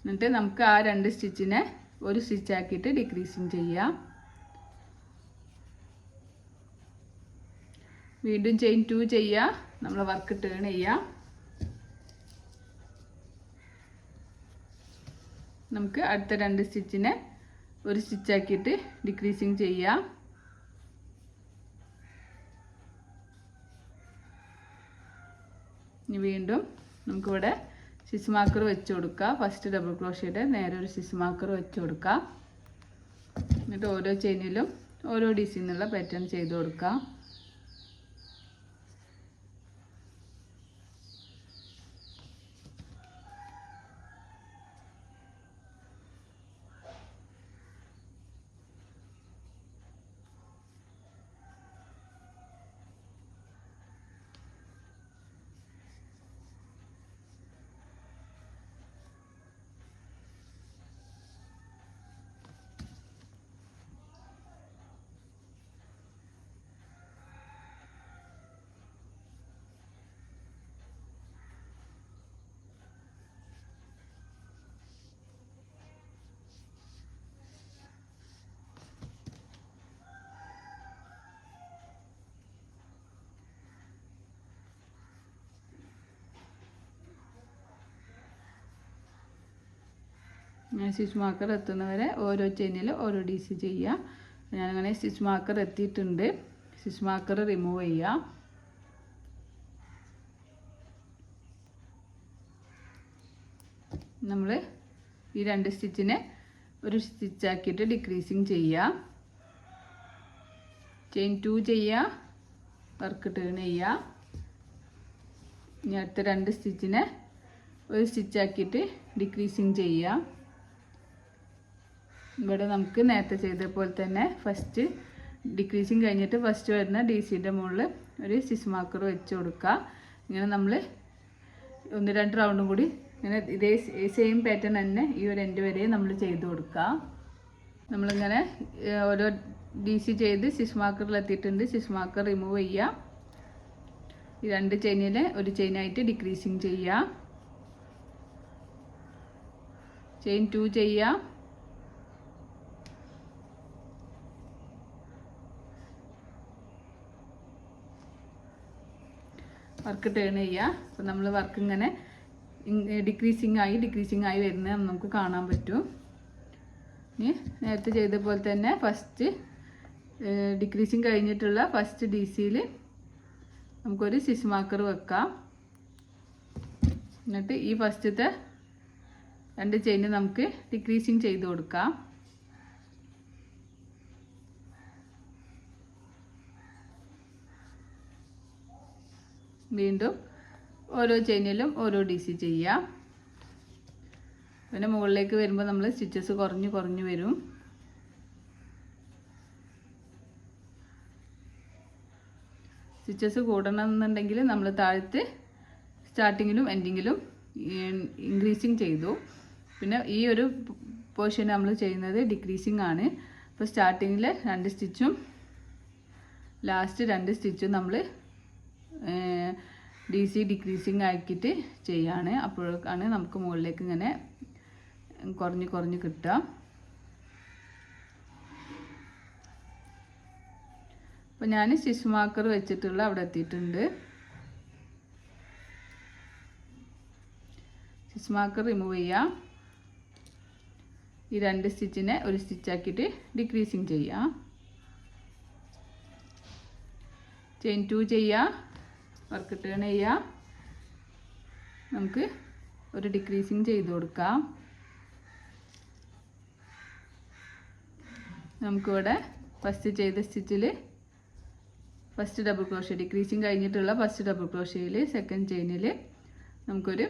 എന്നിട്ട് നമുക്ക് ആ 2 സ്റ്റിച്ചിനെ ഒരു സ്റ്റിച്ച് ആക്കിയിട്ട് ഡിക്രീസിങ് ചെയ്യാം. വീണ്ടും ചെയിൻ 2 ചെയ്യുക. നമ്മൾ വർക്ക് ടേൺ ചെയ്യാം. നമുക്ക് അടുത്ത 2 സ്റ്റിച്ചിനെ ഒരു സ്റ്റിച്ച് ആക്കിയിട്ട് ഡിക്രീസിങ് ചെയ്യാം. ഇനി വീണ്ടും നമുക്കിവിടെ സ്റ്റിച്ച് മാർക്കർ വെച്ച് കൊടുക്കുക. ഫസ്റ്റ് ഡബിൾ ക്രോഷ്യയുടെ നേരെ ഒരു സ്റ്റിച്ച് മാർക്കർ വെച്ച് കൊടുക്കുക. എന്നിട്ട് ഓരോ ചെയിനിലും ഓരോ DC എന്നുള്ള പാറ്റേൺ ചെയ്ത് കൊടുക്കാം. സ്റ്റിച്ച് മാർക്കർ എത്തുന്നവരെ ഓരോ ചെയിനിലും ഓരോ DC ചെയ്യുക. ഞാനങ്ങനെ സ്റ്റിച്ച് മാർക്കർ എത്തിയിട്ടുണ്ട്. സ്റ്റിച്ച് മാർക്കർ റിമൂവ് ചെയ്യാം. നമ്മൾ ഈ 2 സ്റ്റിച്ചിനെ ഒരു സ്റ്റിച്ച് ആക്കിയിട്ട് ഡിക്രീസിങ് ചെയ്യുക. ചെയിൻ 2 ചെയ്യുക. വർക്ക് ടേൺ ചെയ്യുക. ഇനി അടുത്ത 2 സ്റ്റിച്ചിനെ ഒരു സ്റ്റിച്ച് ആക്കിയിട്ട് ഡിക്രീസിങ് ചെയ്യുക. ഇവിടെ നമുക്ക് നേരത്തെ ചെയ്ത പോലെ തന്നെ ഫസ്റ്റ് ഡിക്രീസിങ് കഴിഞ്ഞിട്ട് ഫസ്റ്റ് വരുന്ന DCയുടെ മുകളിൽ ഒരു സ്റ്റിച്ച് മാർക്കർ വെച്ച് കൊടുക്കുക. ഇങ്ങനെ നമ്മൾ 1-2 റൗണ്ടും കൂടി ഇങ്ങനെ ഇതേ സെയിം പാറ്റേൺ തന്നെ ഈ ഒരു എൻഡ് വരെ നമ്മൾ ചെയ്ത് കൊടുക്കുക. നമ്മളിങ്ങനെ ഓരോ DC ചെയ്ത് സ്റ്റിച്ച് മാർക്കറിൽ എത്തിയിട്ടുണ്ട്. സ്റ്റിച്ച് മാർക്കർ റിമൂവ് ചെയ്യുക. ഈ 2 ചെയിനിൽ ഒരു ചെയിനായിട്ട് ഡിക്രീസിങ് ചെയ്യുക. ചെയിൻ 2 ചെയ്യുക. വർക്ക് ടേൺ ചെയ്യുക. അപ്പോൾ നമ്മൾ വർക്ക് ഇങ്ങനെ ഡിക്രീസിങ് ആയി വരുന്നത് നമുക്ക് കാണാൻ പറ്റും. ഇനി നേരത്തെ ചെയ്ത പോലെ തന്നെ ഫസ്റ്റ് ഡിക്രീസിങ് കഴിഞ്ഞിട്ടുള്ള ഫസ്റ്റ് DCയിൽ നമുക്കൊരു സ്റ്റിച്ച് മാർക്കർ വെക്കാം. എന്നിട്ട് ഈ ഫസ്റ്റത്തെ 2 ചെയിൻ നമുക്ക് ഡിക്രീസിങ് ചെയ്ത് കൊടുക്കാം. വീണ്ടും ഓരോ ചെയിനിലും ഓരോ DC ചെയ്യാം. പിന്നെ മുകളിലേക്ക് വരുമ്പോൾ നമ്മൾ സ്റ്റിച്ചസ് കുറഞ്ഞു വരും. സ്റ്റിച്ചസ് കൂടണമെന്നുണ്ടെങ്കിൽ നമ്മൾ താഴത്ത് സ്റ്റാർട്ടിങ്ങിലും എൻഡിങ്ങിലും ഇൻക്രീസിങ് ചെയ്തു. പിന്നെ ഈ ഒരു പോർഷൻ നമ്മൾ ചെയ്യുന്നത് ഡിക്രീസിങ് ആണ്. അപ്പോൾ സ്റ്റാർട്ടിങ്ങിൽ 2 സ്റ്റിച്ചും ലാസ്റ്റ് 2 സ്റ്റിച്ചും നമ്മൾ DC ഡിക്രീസിങ് ആക്കിയിട്ട് ചെയ്യാണ്. അപ്പോഴാണ് നമുക്ക് മുകളിലേക്ക് ഇങ്ങനെ കുറഞ്ഞ് കിട്ടുക. അപ്പോൾ ഞാൻ സ്റ്റിച്ച് മാർക്കർ വെച്ചിട്ടുള്ള അവിടെ എത്തിയിട്ടുണ്ട്. സ്റ്റിച്ച് മാർക്കർ റിമൂവ് ചെയ്യാം. ഈ 2 സ്റ്റിച്ചിനെ ഒരു സ്റ്റിച്ച് ആക്കിയിട്ട് ഡിക്രീസിങ് ചെയ്യാം. ചെയിൻ 2 ചെയ്യുക. വർക്ക് ടേൺ ചെയ്യുക. നമുക്ക് ഒരു ഡിക്രീസിങ് ചെയ്ത് കൊടുക്കാം. നമുക്കിവിടെ ഫസ്റ്റ് ചെയ്ത സ്റ്റിച്ചിൽ ഫസ്റ്റ് ഡബിൾ ക്രോഷ്യ ഡിക്രീസിങ് കഴിഞ്ഞിട്ടുള്ള ഫസ്റ്റ് ഡബിൾ ക്രോഷ്യയിൽ സെക്കൻഡ് ചെയിനിൽ നമുക്കൊരു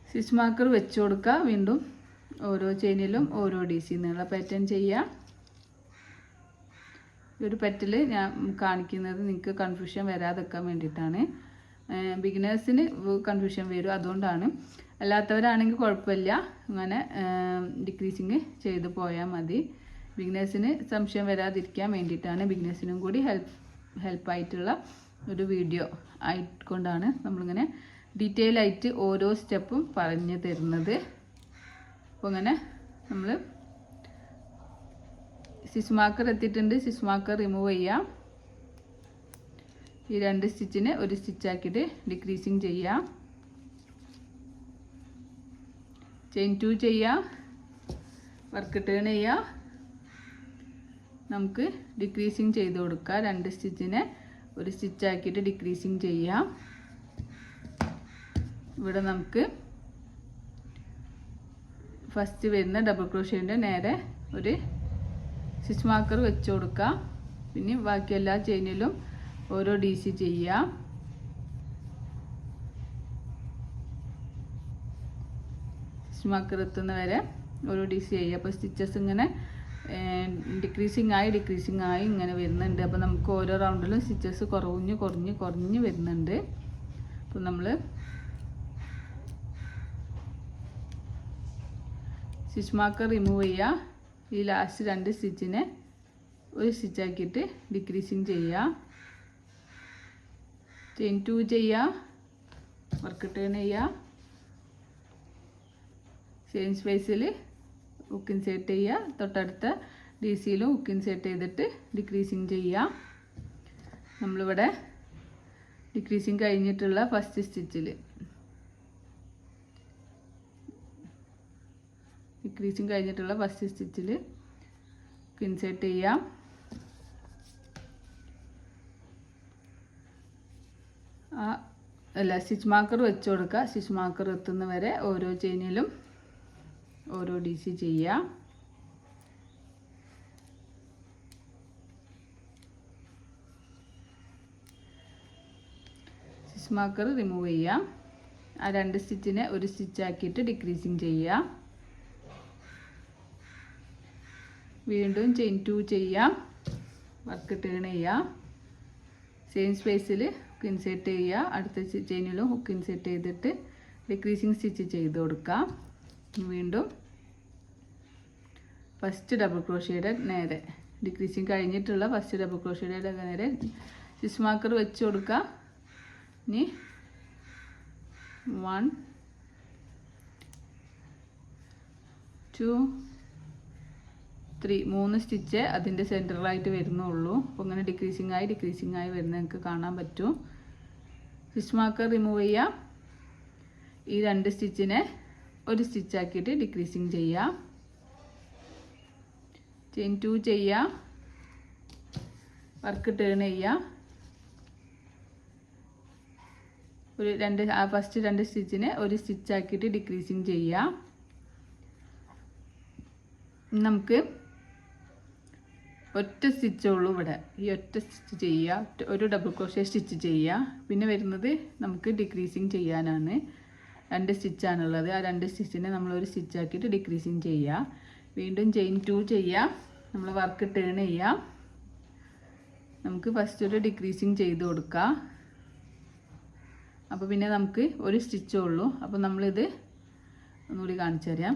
സ്റ്റിച്ച് മാർക്കർ വെച്ച് കൊടുക്കുക. വീണ്ടും ഓരോ ചെയിനിലും ഓരോ DC എന്നുള്ള പാറ്റേൺ ചെയ്യുക. ഒരു പെറ്റൽ ഞാൻ കാണിക്കുന്നത് നിങ്ങൾക്ക് കൺഫ്യൂഷൻ വരാതെക്കാൻ വേണ്ടിയിട്ടാണ്. ബിഗിനേഴ്സിന് കൺഫ്യൂഷൻ വരും, അതുകൊണ്ടാണ്. അല്ലാത്തവരാണെങ്കിൽ കുഴപ്പമില്ല, അങ്ങനെ ഡിക്രീസിങ് ചെയ്ത് പോയാൽ മതി. ബിഗിനേഴ്സിന് സംശയം വരാതിരിക്കാൻ വേണ്ടിയിട്ടാണ്, ബിഗിനേഴ്സിനും കൂടി ഹെൽപ്പായിട്ടുള്ള ഒരു വീഡിയോ ആയിക്കൊണ്ടാണ് നമ്മളിങ്ങനെ ഡീറ്റെയിൽ ആയിട്ട് ഓരോ സ്റ്റെപ്പും പറഞ്ഞു തരുന്നത്. അപ്പോൾ അങ്ങനെ നമ്മൾ സ്റ്റിച്ച് മാർക്കർ എത്തിയിട്ടുണ്ട്. സ്റ്റിച്ച് മാർക്കർ റിമൂവ് ചെയ്യാം. ഈ 2 സ്റ്റിച്ചിനെ ഒരു സ്റ്റിച്ചാക്കിയിട്ട് ഡിക്രീസിങ് ചെയ്യാം. ചെയിൻ 2 ചെയ്യാം, വർക്ക് ടേൺ ചെയ്യാം. നമുക്ക് ഡിക്രീസിങ് ചെയ്ത് കൊടുക്കാം. 2 സ്റ്റിച്ചിനെ ഒരു സ്റ്റിച്ചാക്കിയിട്ട് ഡിക്രീസിങ് ചെയ്യാം. ഇവിടെ നമുക്ക് ഫസ്റ്റ് വരുന്ന ഡബിൾ ക്രോഷ്യേൻ്റെ നേരെ ഒരു സ്റ്റിച്ച് മാർക്കർ വെച്ച് കൊടുക്കാം. പിന്നെ ബാക്കി എല്ലാ ചെയിനിലും ഓരോ DC ചെയ്യാം. സ്റ്റിച്ച് മാർക്കർ എത്തുന്ന വരെ ഓരോ DC ചെയ്യുക. അപ്പോൾ സ്റ്റിച്ചസ് ഇങ്ങനെ ഡിക്രീസിങ് ആയി ഇങ്ങനെ വരുന്നുണ്ട്. അപ്പോൾ നമുക്ക് ഓരോ റൗണ്ടിലും സ്റ്റിച്ചസ് കുറഞ്ഞ് വരുന്നുണ്ട്. അപ്പോൾ നമ്മൾ സ്റ്റിച്ച് മാർക്കർ റിമൂവ് ചെയ്യുക. ഈ ലാസ്റ്റ് 2 സ്റ്റിച്ചിനെ ഒരു സ്റ്റിച്ചാക്കിയിട്ട് ഡിക്രീസിങ് ചെയ്യുക. ചെയിൻ 2 ചെയ്യുക, വർക്ക് ടേൺ ചെയ്യുക. ചെയിൻ സ്പേസിൽ ഹുക്ക് ഇൻസേർട്ട് ചെയ്യുക. തൊട്ടടുത്ത DCയിലും ഹുക്ക് ഇൻസേർട്ട് ചെയ്തിട്ട് ഡിക്രീസിങ് ചെയ്യുക. നമ്മളിവിടെ ഡിക്രീസിങ് കഴിഞ്ഞിട്ടുള്ള ഫസ്റ്റ് സ്റ്റിച്ചിൽ ഹുക്ക് ഇൻസേർട്ട് ചെയ്യാം. സ്റ്റിച്ച് മാർക്കർ വെച്ച് കൊടുക്കുക. സ്റ്റിച്ച് മാർക്കർ എത്തുന്ന വരെ ഓരോ ചെയിനിലും ഓരോ DC ചെയ്യാം. സ്റ്റിച്ച് മാർക്കർ റിമൂവ് ചെയ്യാം. ആ 2 സ്റ്റിച്ചിനെ ഒരു സ്റ്റിച്ചാക്കിയിട്ട് ഡിക്രീസിങ് ചെയ്യാം. വീണ്ടും ചെയിൻ 2 ചെയ്യാം, വർക്ക് ടേൺ ചെയ്യാം. ചെയിൻ സ്പേസിൽ ഹുക്ക് ഇൻസേർട്ട് ചെയ്യുക. അടുത്ത ചെയിനിലും ഹുക്ക് ഇൻസേർട്ട് ചെയ്തിട്ട് ഡിക്രീസിങ് സ്റ്റിച്ച് ചെയ്ത് കൊടുക്കാം. വീണ്ടും ഫസ്റ്റ് ഡബിൾ ക്രോഷ്യേയുടെ നേരെ ഡിക്രീസിങ് കഴിഞ്ഞിട്ടുള്ള ഫസ്റ്റ് ഡബിൾ ക്രോഷ്യേയുടെ നേരെ സ്റ്റിച്ച് മാർക്കർ വെച്ച് കൊടുക്കുക. ഇനി 1 2 3 3 സ്റ്റിച്ച് അതിൻ്റെ സെൻറ്ററിലായിട്ട് വരുന്നുള്ളൂ. അപ്പോൾ ഇങ്ങനെ ഡിക്രീസിങ് ആയി വരുന്നത് നിങ്ങൾക്ക് കാണാൻ പറ്റും. സ്റ്റിച്ച് മാർക്കർ റിമൂവ് ചെയ്യാം. ഈ 2 സ്റ്റിച്ചിനെ ഒരു സ്റ്റിച്ചാക്കിയിട്ട് ഡിക്രീസിങ് ചെയ്യാം. ചെയിൻ 2 ചെയ്യാം, വർക്ക് ടേൺ ചെയ്യാം. ഫസ്റ്റ് 2 സ്റ്റിച്ചിനെ ഒരു സ്റ്റിച്ചാക്കിയിട്ട് ഡിക്രീസിങ് ചെയ്യാം. നമുക്ക് ഒറ്റ സ്റ്റിച്ചേ ഉള്ളൂ ഇവിടെ. ഈ ഒറ്റ സ്റ്റിച്ച് ചെയ്യുക, ഒരു ഡബിൾ ക്രോഷ്യ സ്റ്റിച്ച് ചെയ്യുക. പിന്നെ വരുന്നത് നമുക്ക് ഡിക്രീസിങ് ചെയ്യാനാണ്. 2 സ്റ്റിച്ചാണുള്ളത്. ആ 2 സ്റ്റിച്ചിനെ നമ്മളൊരു സ്റ്റിച്ചാക്കിയിട്ട് ഡിക്രീസിങ് ചെയ്യുക. വീണ്ടും ചെയിൻ 2 ചെയ്യുക, നമ്മൾ വർക്ക് ടേൺ ചെയ്യുക. നമുക്ക് ഫസ്റ്റ് ഒരു ഡിക്രീസിങ് ചെയ്ത് കൊടുക്കാം. അപ്പോൾ പിന്നെ നമുക്ക് ഒരു സ്റ്റിച്ചേ ഉള്ളൂ. അപ്പോൾ നമ്മളിത് ഒന്നുകൂടി കാണിച്ചു തരാം.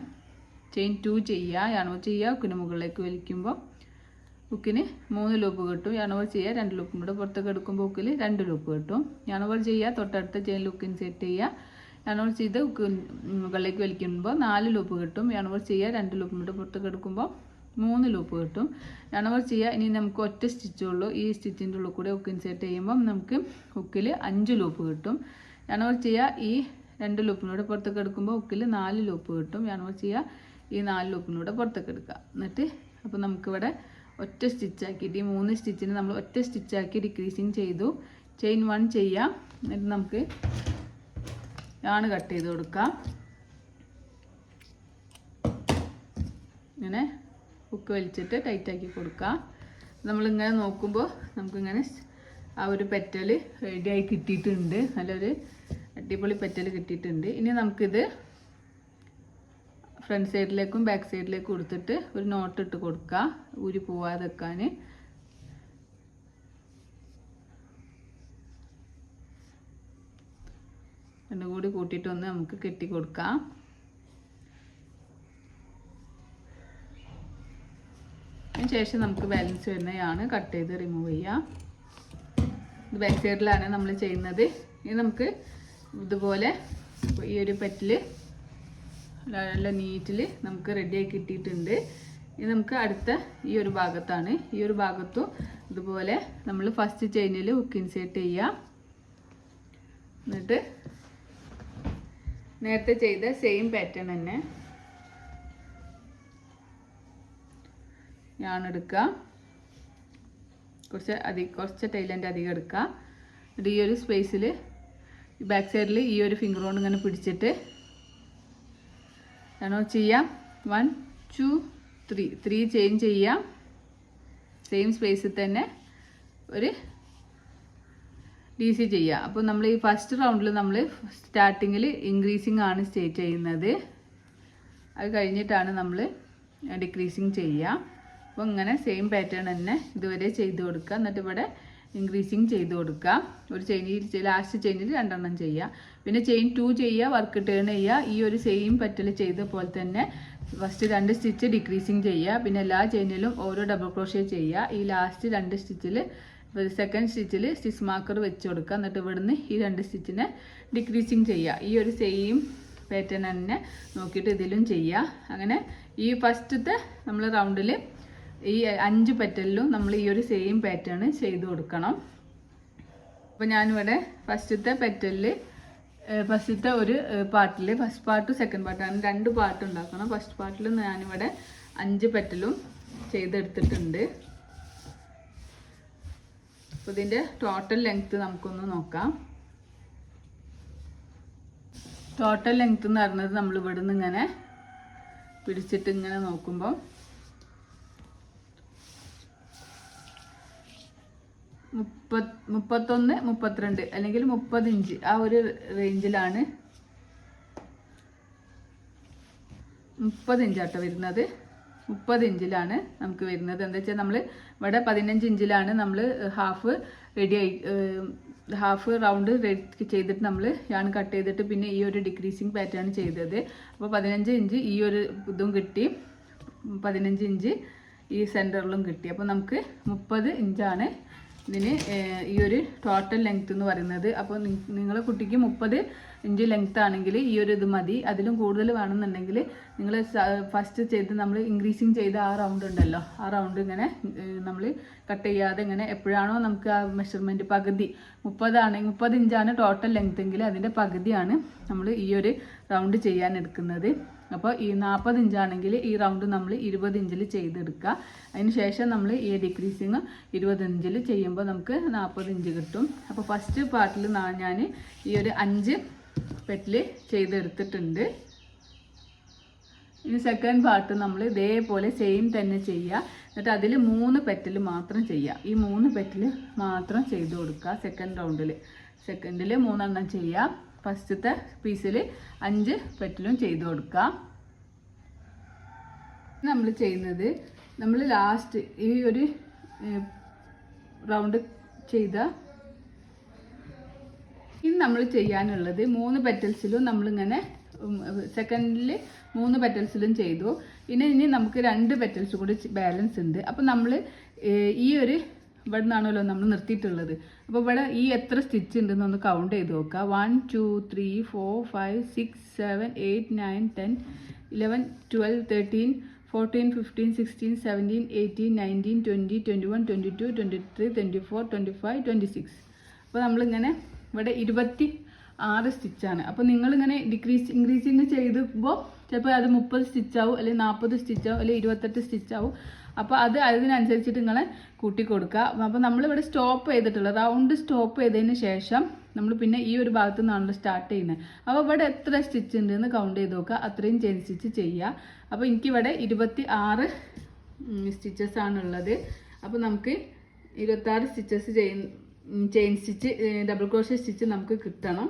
ചെയിൻ 2 ചെയ്യുക, യാണോ ചെയ്യുക. ഹുക്കിന് മുകളിലേക്ക് വലിക്കുമ്പോൾ ഹുക്കിന് 3 ലൂപ്പ് കിട്ടും. യാണോവർ ചെയ്യുക, 2 ലൂപ്പും കൂടെ പുറത്തേക്ക് എടുക്കുമ്പോൾ ഹുക്കിൽ 2 ലൂപ്പ് കിട്ടും. യാണോവർ ചെയ്യുക, തൊട്ടടുത്ത ചെയിൻ ഹുക്ക് ഇൻസേർട്ട് ചെയ്യുക. യാണോവർ ചെയ്ത് ഹുക്ക് മുകളിലേക്ക് വലിക്കുമ്പോൾ 4 ലൂപ്പ് കിട്ടും. യാണോവർ ചെയ്യുക, 2 ലൂപ്പും കൂടെ പുറത്തേക്ക് എടുക്കുമ്പോൾ 3 ലൂപ്പ് കിട്ടും. യാണോവർ ചെയ്യുക. ഇനി നമുക്ക് ഒറ്റ സ്റ്റിച്ചേ ഉള്ളൂ. ഈ സ്റ്റിച്ചിൻ്റെ ഉള്ളിൽ കൂടെ ഹുക്ക് ഇൻസേർട്ട് ചെയ്യുമ്പോൾ നമുക്ക് ഹുക്കിൽ 5 ലൂപ്പ് കിട്ടും. യാണോവർ ചെയ്യുക, ഈ 2 ലൂപ്പിനൂടെ പുറത്തേക്ക് എടുക്കുമ്പോൾ ഹുക്കിൽ 4 ലൂപ്പ് കിട്ടും. യാണോവർ ചെയ്യുക, ഈ 4 ലൂപ്പിനൂടെ പുറത്തേക്ക് എടുക്കുക. എന്നിട്ട് അപ്പോൾ നമുക്കിവിടെ ഒറ്റ സ്റ്റിച്ചാക്കിയിട്ട് ഈ 3 സ്റ്റിച്ചിന് നമ്മൾ ഒറ്റ സ്റ്റിച്ചാക്കി ഡിക്രീസിങ് ചെയ്തു. ചെയിൻ 1 ചെയ്യാം. എന്നിട്ട് നമുക്ക് യാണ് കട്ട് ചെയ്ത് കൊടുക്കാം. ഇങ്ങനെ ഹുക്ക് വലിച്ചിട്ട് ടൈറ്റാക്കി കൊടുക്കാം. നമ്മളിങ്ങനെ നോക്കുമ്പോൾ നമുക്കിങ്ങനെ ആ ഒരു പെറ്റൽ റെഡിയായി കിട്ടിയിട്ടുണ്ട്. നല്ലൊരു അടിപൊളി പെറ്റൽ കിട്ടിയിട്ടുണ്ട്. ഇനി നമുക്കിത് ഫ്രണ്ട് സൈഡിലേക്കും ബാക്ക് സൈഡിലേക്കും കൊടുത്തിട്ട് ഒരു നോട്ട് ഇട്ട് കൊടുക്കുക, ഊരി പോവാതെ വെക്കാൻ. രണ്ടും കൂടി കൂട്ടിയിട്ടൊന്ന് നമുക്ക് കെട്ടി കൊടുക്കാം. അതിന് ശേഷം നമുക്ക് ബാലൻസ് വരുന്നതാണ് കട്ട് ചെയ്ത് റിമൂവ് ചെയ്യാം. ഇത് ബാക്ക് സൈഡിലാണ് നമ്മൾ ചെയ്യുന്നത്. ഇനി നമുക്ക് ഇതുപോലെ ഈ ഒരു പെറ്റിൽ നല്ല നീറ്റിൽ നമുക്ക് റെഡിയായി കിട്ടിയിട്ടുണ്ട്. ഇനി നമുക്ക് അടുത്ത ഈ ഒരു ഭാഗത്താണ്. ഈ ഒരു ഭാഗത്തും ഇതുപോലെ നമ്മൾ ഫസ്റ്റ് ചെയിനിൽ ഹുക്ക് ഇൻസേർട്ട് ചെയ്യാം. എന്നിട്ട് നേരത്തെ ചെയ്ത സെയിം പാറ്റേൺ തന്നെ ഞാൻ എടുക്കുക. കുറച്ച് ടൈലൻ്റ് അധികം എടുക്കുക. എന്നിട്ട് ഈ ഒരു സ്പേസിൽ ബാക്ക് സൈഡിൽ ഈ ഒരു ഫിംഗർ കൊണ്ട് ഇങ്ങനെ പിടിച്ചിട്ട് ചെയ്യാം. 1 2 3 ചെയിൻ ചെയ്യാം. സെയിം സ്പേസിൽ തന്നെ ഒരു DC ചെയ്യാം. അപ്പോൾ നമ്മൾ ഈ ഫസ്റ്റ് റൗണ്ടിൽ നമ്മൾ സ്റ്റാർട്ടിങ്ങിൽ ഇൻക്രീസിങ് ആണ് സ്റ്റേറ്റ് ചെയ്യുന്നത്. അത് കഴിഞ്ഞിട്ടാണ് നമ്മൾ ഡിക്രീസിങ് ചെയ്യുക. അപ്പോൾ ഇങ്ങനെ സെയിം പാറ്റേൺ തന്നെ ഇതുവരെ ചെയ്ത് കൊടുക്കുക. എന്നിട്ട് ഇവിടെ ഇൻക്രീസിങ് ചെയ്ത് കൊടുക്കുക. ഒരു ചെയിനിൽ ലാസ്റ്റ് ചെയിനിൽ 2 എണ്ണം ചെയ്യുക. പിന്നെ ചെയിൻ 2 ചെയ്യുക, വർക്ക് ടേൺ ചെയ്യുക. ഈ ഒരു സെയിം പറ്റൽ ചെയ്ത പോലെ തന്നെ ഫസ്റ്റ് 2 സ്റ്റിച്ച് ഡിക്രീസിങ് ചെയ്യുക. പിന്നെ എല്ലാ ചെയിനിലും ഓരോ ഡബിൾ ക്രോഷ്യ ചെയ്യുക. ഈ ലാസ്റ്റ് 2 സ്റ്റിച്ചിൽ സെക്കൻഡ് സ്റ്റിച്ചിൽ സ്റ്റിച്ച് മാർക്കർ വെച്ച് കൊടുക്കുക. എന്നിട്ട് ഇവിടുന്ന് ഈ 2 സ്റ്റിച്ചിനെ ഡിക്രീസിങ് ചെയ്യുക. ഈ ഒരു സെയിം പാറ്റേൺ തന്നെ നോക്കിയിട്ട് ഇതിലും ചെയ്യുക. അങ്ങനെ ഈ ഫസ്റ്റത്തെ നമ്മൾ റൗണ്ടിൽ ഈ 5 പെറ്റലിലും നമ്മൾ ഈ ഒരു സെയിം പാറ്റേൺ ചെയ്ത് കൊടുക്കണം. അപ്പോൾ ഞാനിവിടെ ഫസ്റ്റത്തെ പെറ്റലിൽ ഫസ്റ്റത്തെ ഒരു പാർട്ടിൽ ഫസ്റ്റ് പാർട്ട് സെക്കൻഡ് പാർട്ട് അങ്ങനെ 2 പാർട്ട് ഉണ്ടാക്കണം. ഫസ്റ്റ് പാർട്ടിൽ ഞാനിവിടെ 5 പെറ്റലും ചെയ്തെടുത്തിട്ടുണ്ട്. അപ്പോൾ ഇതിൻ്റെ ടോട്ടൽ ലെങ്ത്ത് നമുക്കൊന്ന് നോക്കാം. ടോട്ടൽ ലെങ്ത്ത് എന്ന് പറയുന്നത് നമ്മൾ ഇവിടെ നിന്ന് ഇങ്ങനെ പിടിച്ചിട്ട് ഇങ്ങനെ നോക്കുമ്പോൾ 31 32 അല്ലെങ്കിൽ 30 ഇഞ്ച് ആ ഒരു റേഞ്ചിലാണ് 30 ഇഞ്ചാട്ടോ വരുന്നത്. 30 ഇഞ്ചിലാണ് നമുക്ക് വരുന്നത്. എന്താ വെച്ചാൽ നമ്മൾ ഇവിടെ 15 ഇഞ്ചിലാണ് നമ്മൾ ഹാഫ് റൗണ്ട് ചെയ്തിട്ട് നമ്മൾ യാൺ കട്ട് ചെയ്തിട്ട് പിന്നെ ഈ ഒരു ഡിക്രീസിങ് പാറ്റേൺ ചെയ്തത്. അപ്പോൾ 15 ഇഞ്ച് ഈ ഒരു ഇതും കിട്ടി, 15 ഇഞ്ച് ഈ സെൻറ്ററിലും കിട്ടി. അപ്പോൾ നമുക്ക് 30 ഇഞ്ചാണ് ഇതിന് ഈ ഒരു ടോട്ടൽ ലെങ്ത്ത് എന്ന് പറയുന്നത്. അപ്പോൾ നിങ്ങളെ കുട്ടിക്ക് 30 ഇഞ്ച് ലെങ്ത്ത് ആണെങ്കിൽ ഈ ഒരു ഇത് മതി. അതിലും കൂടുതൽ വേണമെന്നുണ്ടെങ്കിൽ നിങ്ങൾ ഫസ്റ്റ് ചെയ്ത് നമ്മൾ ഇൻക്രീസിങ് ചെയ്ത ആ റൗണ്ട് ഉണ്ടല്ലോ, ആ റൗണ്ട് ഇങ്ങനെ നമ്മൾ കട്ട് ചെയ്യാതെ ഇങ്ങനെ എപ്പോഴാണോ നമുക്ക് ആ മെഷർമെൻറ്റ് പകുതി 30 ഇഞ്ചാണ് ടോട്ടൽ ലെങ്ത്ത് എങ്കിൽ അതിൻ്റെ പകുതിയാണ് നമ്മൾ ഈ ഒരു റൗണ്ട് ചെയ്യാൻ എടുക്കുന്നത്. അപ്പോൾ ഈ 40 ഇഞ്ചാണെങ്കിൽ ഈ റൗണ്ട് നമ്മൾ 20 ഇഞ്ചിൽ ചെയ്തെടുക്കുക. അതിന് ശേഷം നമ്മൾ ഈ ഡിക്രീസിങ് 20 ഇഞ്ചിൽ ചെയ്യുമ്പോൾ നമുക്ക് 40 ഇഞ്ച് കിട്ടും. അപ്പോൾ ഫസ്റ്റ് പാർട്ടിൽ ഞാൻ ഈ ഒരു 5 പെറ്റിൽ ചെയ്തെടുത്തിട്ടുണ്ട്. ഇനി സെക്കൻഡ് പാർട്ട് നമ്മൾ ഇതേപോലെ സെയിം തന്നെ ചെയ്യുക. എന്നിട്ട് അതിൽ 3 പെറ്റിൽ മാത്രം ചെയ്യുക. ഈ 3 പെറ്റിൽ മാത്രം ചെയ്ത് കൊടുക്കുക. സെക്കൻഡിൽ 3 എണ്ണം ചെയ്യുക. ഫസ്റ്റത്തെ പീസിൽ 5 പെറ്റിലും ചെയ്ത് കൊടുക്കുക. നമ്മൾ ചെയ്യുന്നത് നമ്മൾ ലാസ്റ്റ് ഈ ഒരു റൗണ്ട് ചെയ്ത ഇനി നമ്മൾ ചെയ്യാനുള്ളത് 3 പെറ്റൽസിലും നമ്മളിങ്ങനെ സെക്കൻഡിൽ 3 പെറ്റൽസിലും ചെയ്തു. ഇനി നമുക്ക് 2 പെറ്റൽസ് കൂടി ബാലൻസ് ഉണ്ട്. അപ്പോൾ നമ്മൾ ഈ ഒരു ഇവിടെ നിന്നാണല്ലോ നമ്മൾ നിർത്തിയിട്ടുള്ളത്. അപ്പോൾ ഇവിടെ ഈ എത്ര സ്റ്റിച്ച് ഉണ്ടെന്ന് ഒന്ന് കൗണ്ട് ചെയ്ത് നോക്കുക. 1 2 3 4 5 6 7 8 9 10 11 12 13 14 15 16 17 18 19 20 21 22 23 24 25 26. അപ്പോൾ നമ്മളിങ്ങനെ ഇവിടെ 26 സ്റ്റിച്ചാണ്. അപ്പോൾ നിങ്ങളിങ്ങനെ ഇൻക്രീസിങ് ചെയ്തപ്പോൾ ചിലപ്പോൾ അത് 30 സ്റ്റിച്ചാവും, അല്ലെങ്കിൽ 40 സ്റ്റിച്ചാവും, അല്ലെങ്കിൽ 28 സ്റ്റിച്ചാവും. അപ്പോൾ അതിനനുസരിച്ചിട്ട് നിങ്ങളെ കൂട്ടി കൊടുക്കുക. അപ്പോൾ നമ്മളിവിടെ സ്റ്റോപ്പ് ചെയ്തിട്ടുള്ളത് റൗണ്ട് സ്റ്റോപ്പ് ചെയ്തതിന് ശേഷം നമ്മൾ പിന്നെ ഈ ഒരു ഭാഗത്തു നിന്നാണല്ലോ സ്റ്റാർട്ട് ചെയ്യുന്നത്. അപ്പോൾ ഇവിടെ എത്ര സ്റ്റിച്ച് ഉണ്ട് എന്ന് കൗണ്ട് ചെയ്ത് നോക്കുക. അത്രയും ചെയിൻ സ്റ്റിച്ച് ചെയ്യുക. അപ്പോൾ എനിക്കിവിടെ 26 സ്റ്റിച്ചസ് ആണുള്ളത്. അപ്പോൾ നമുക്ക് 26 stitches chain stitch double crochet stitch നമുക്ക് കിട്ടണം.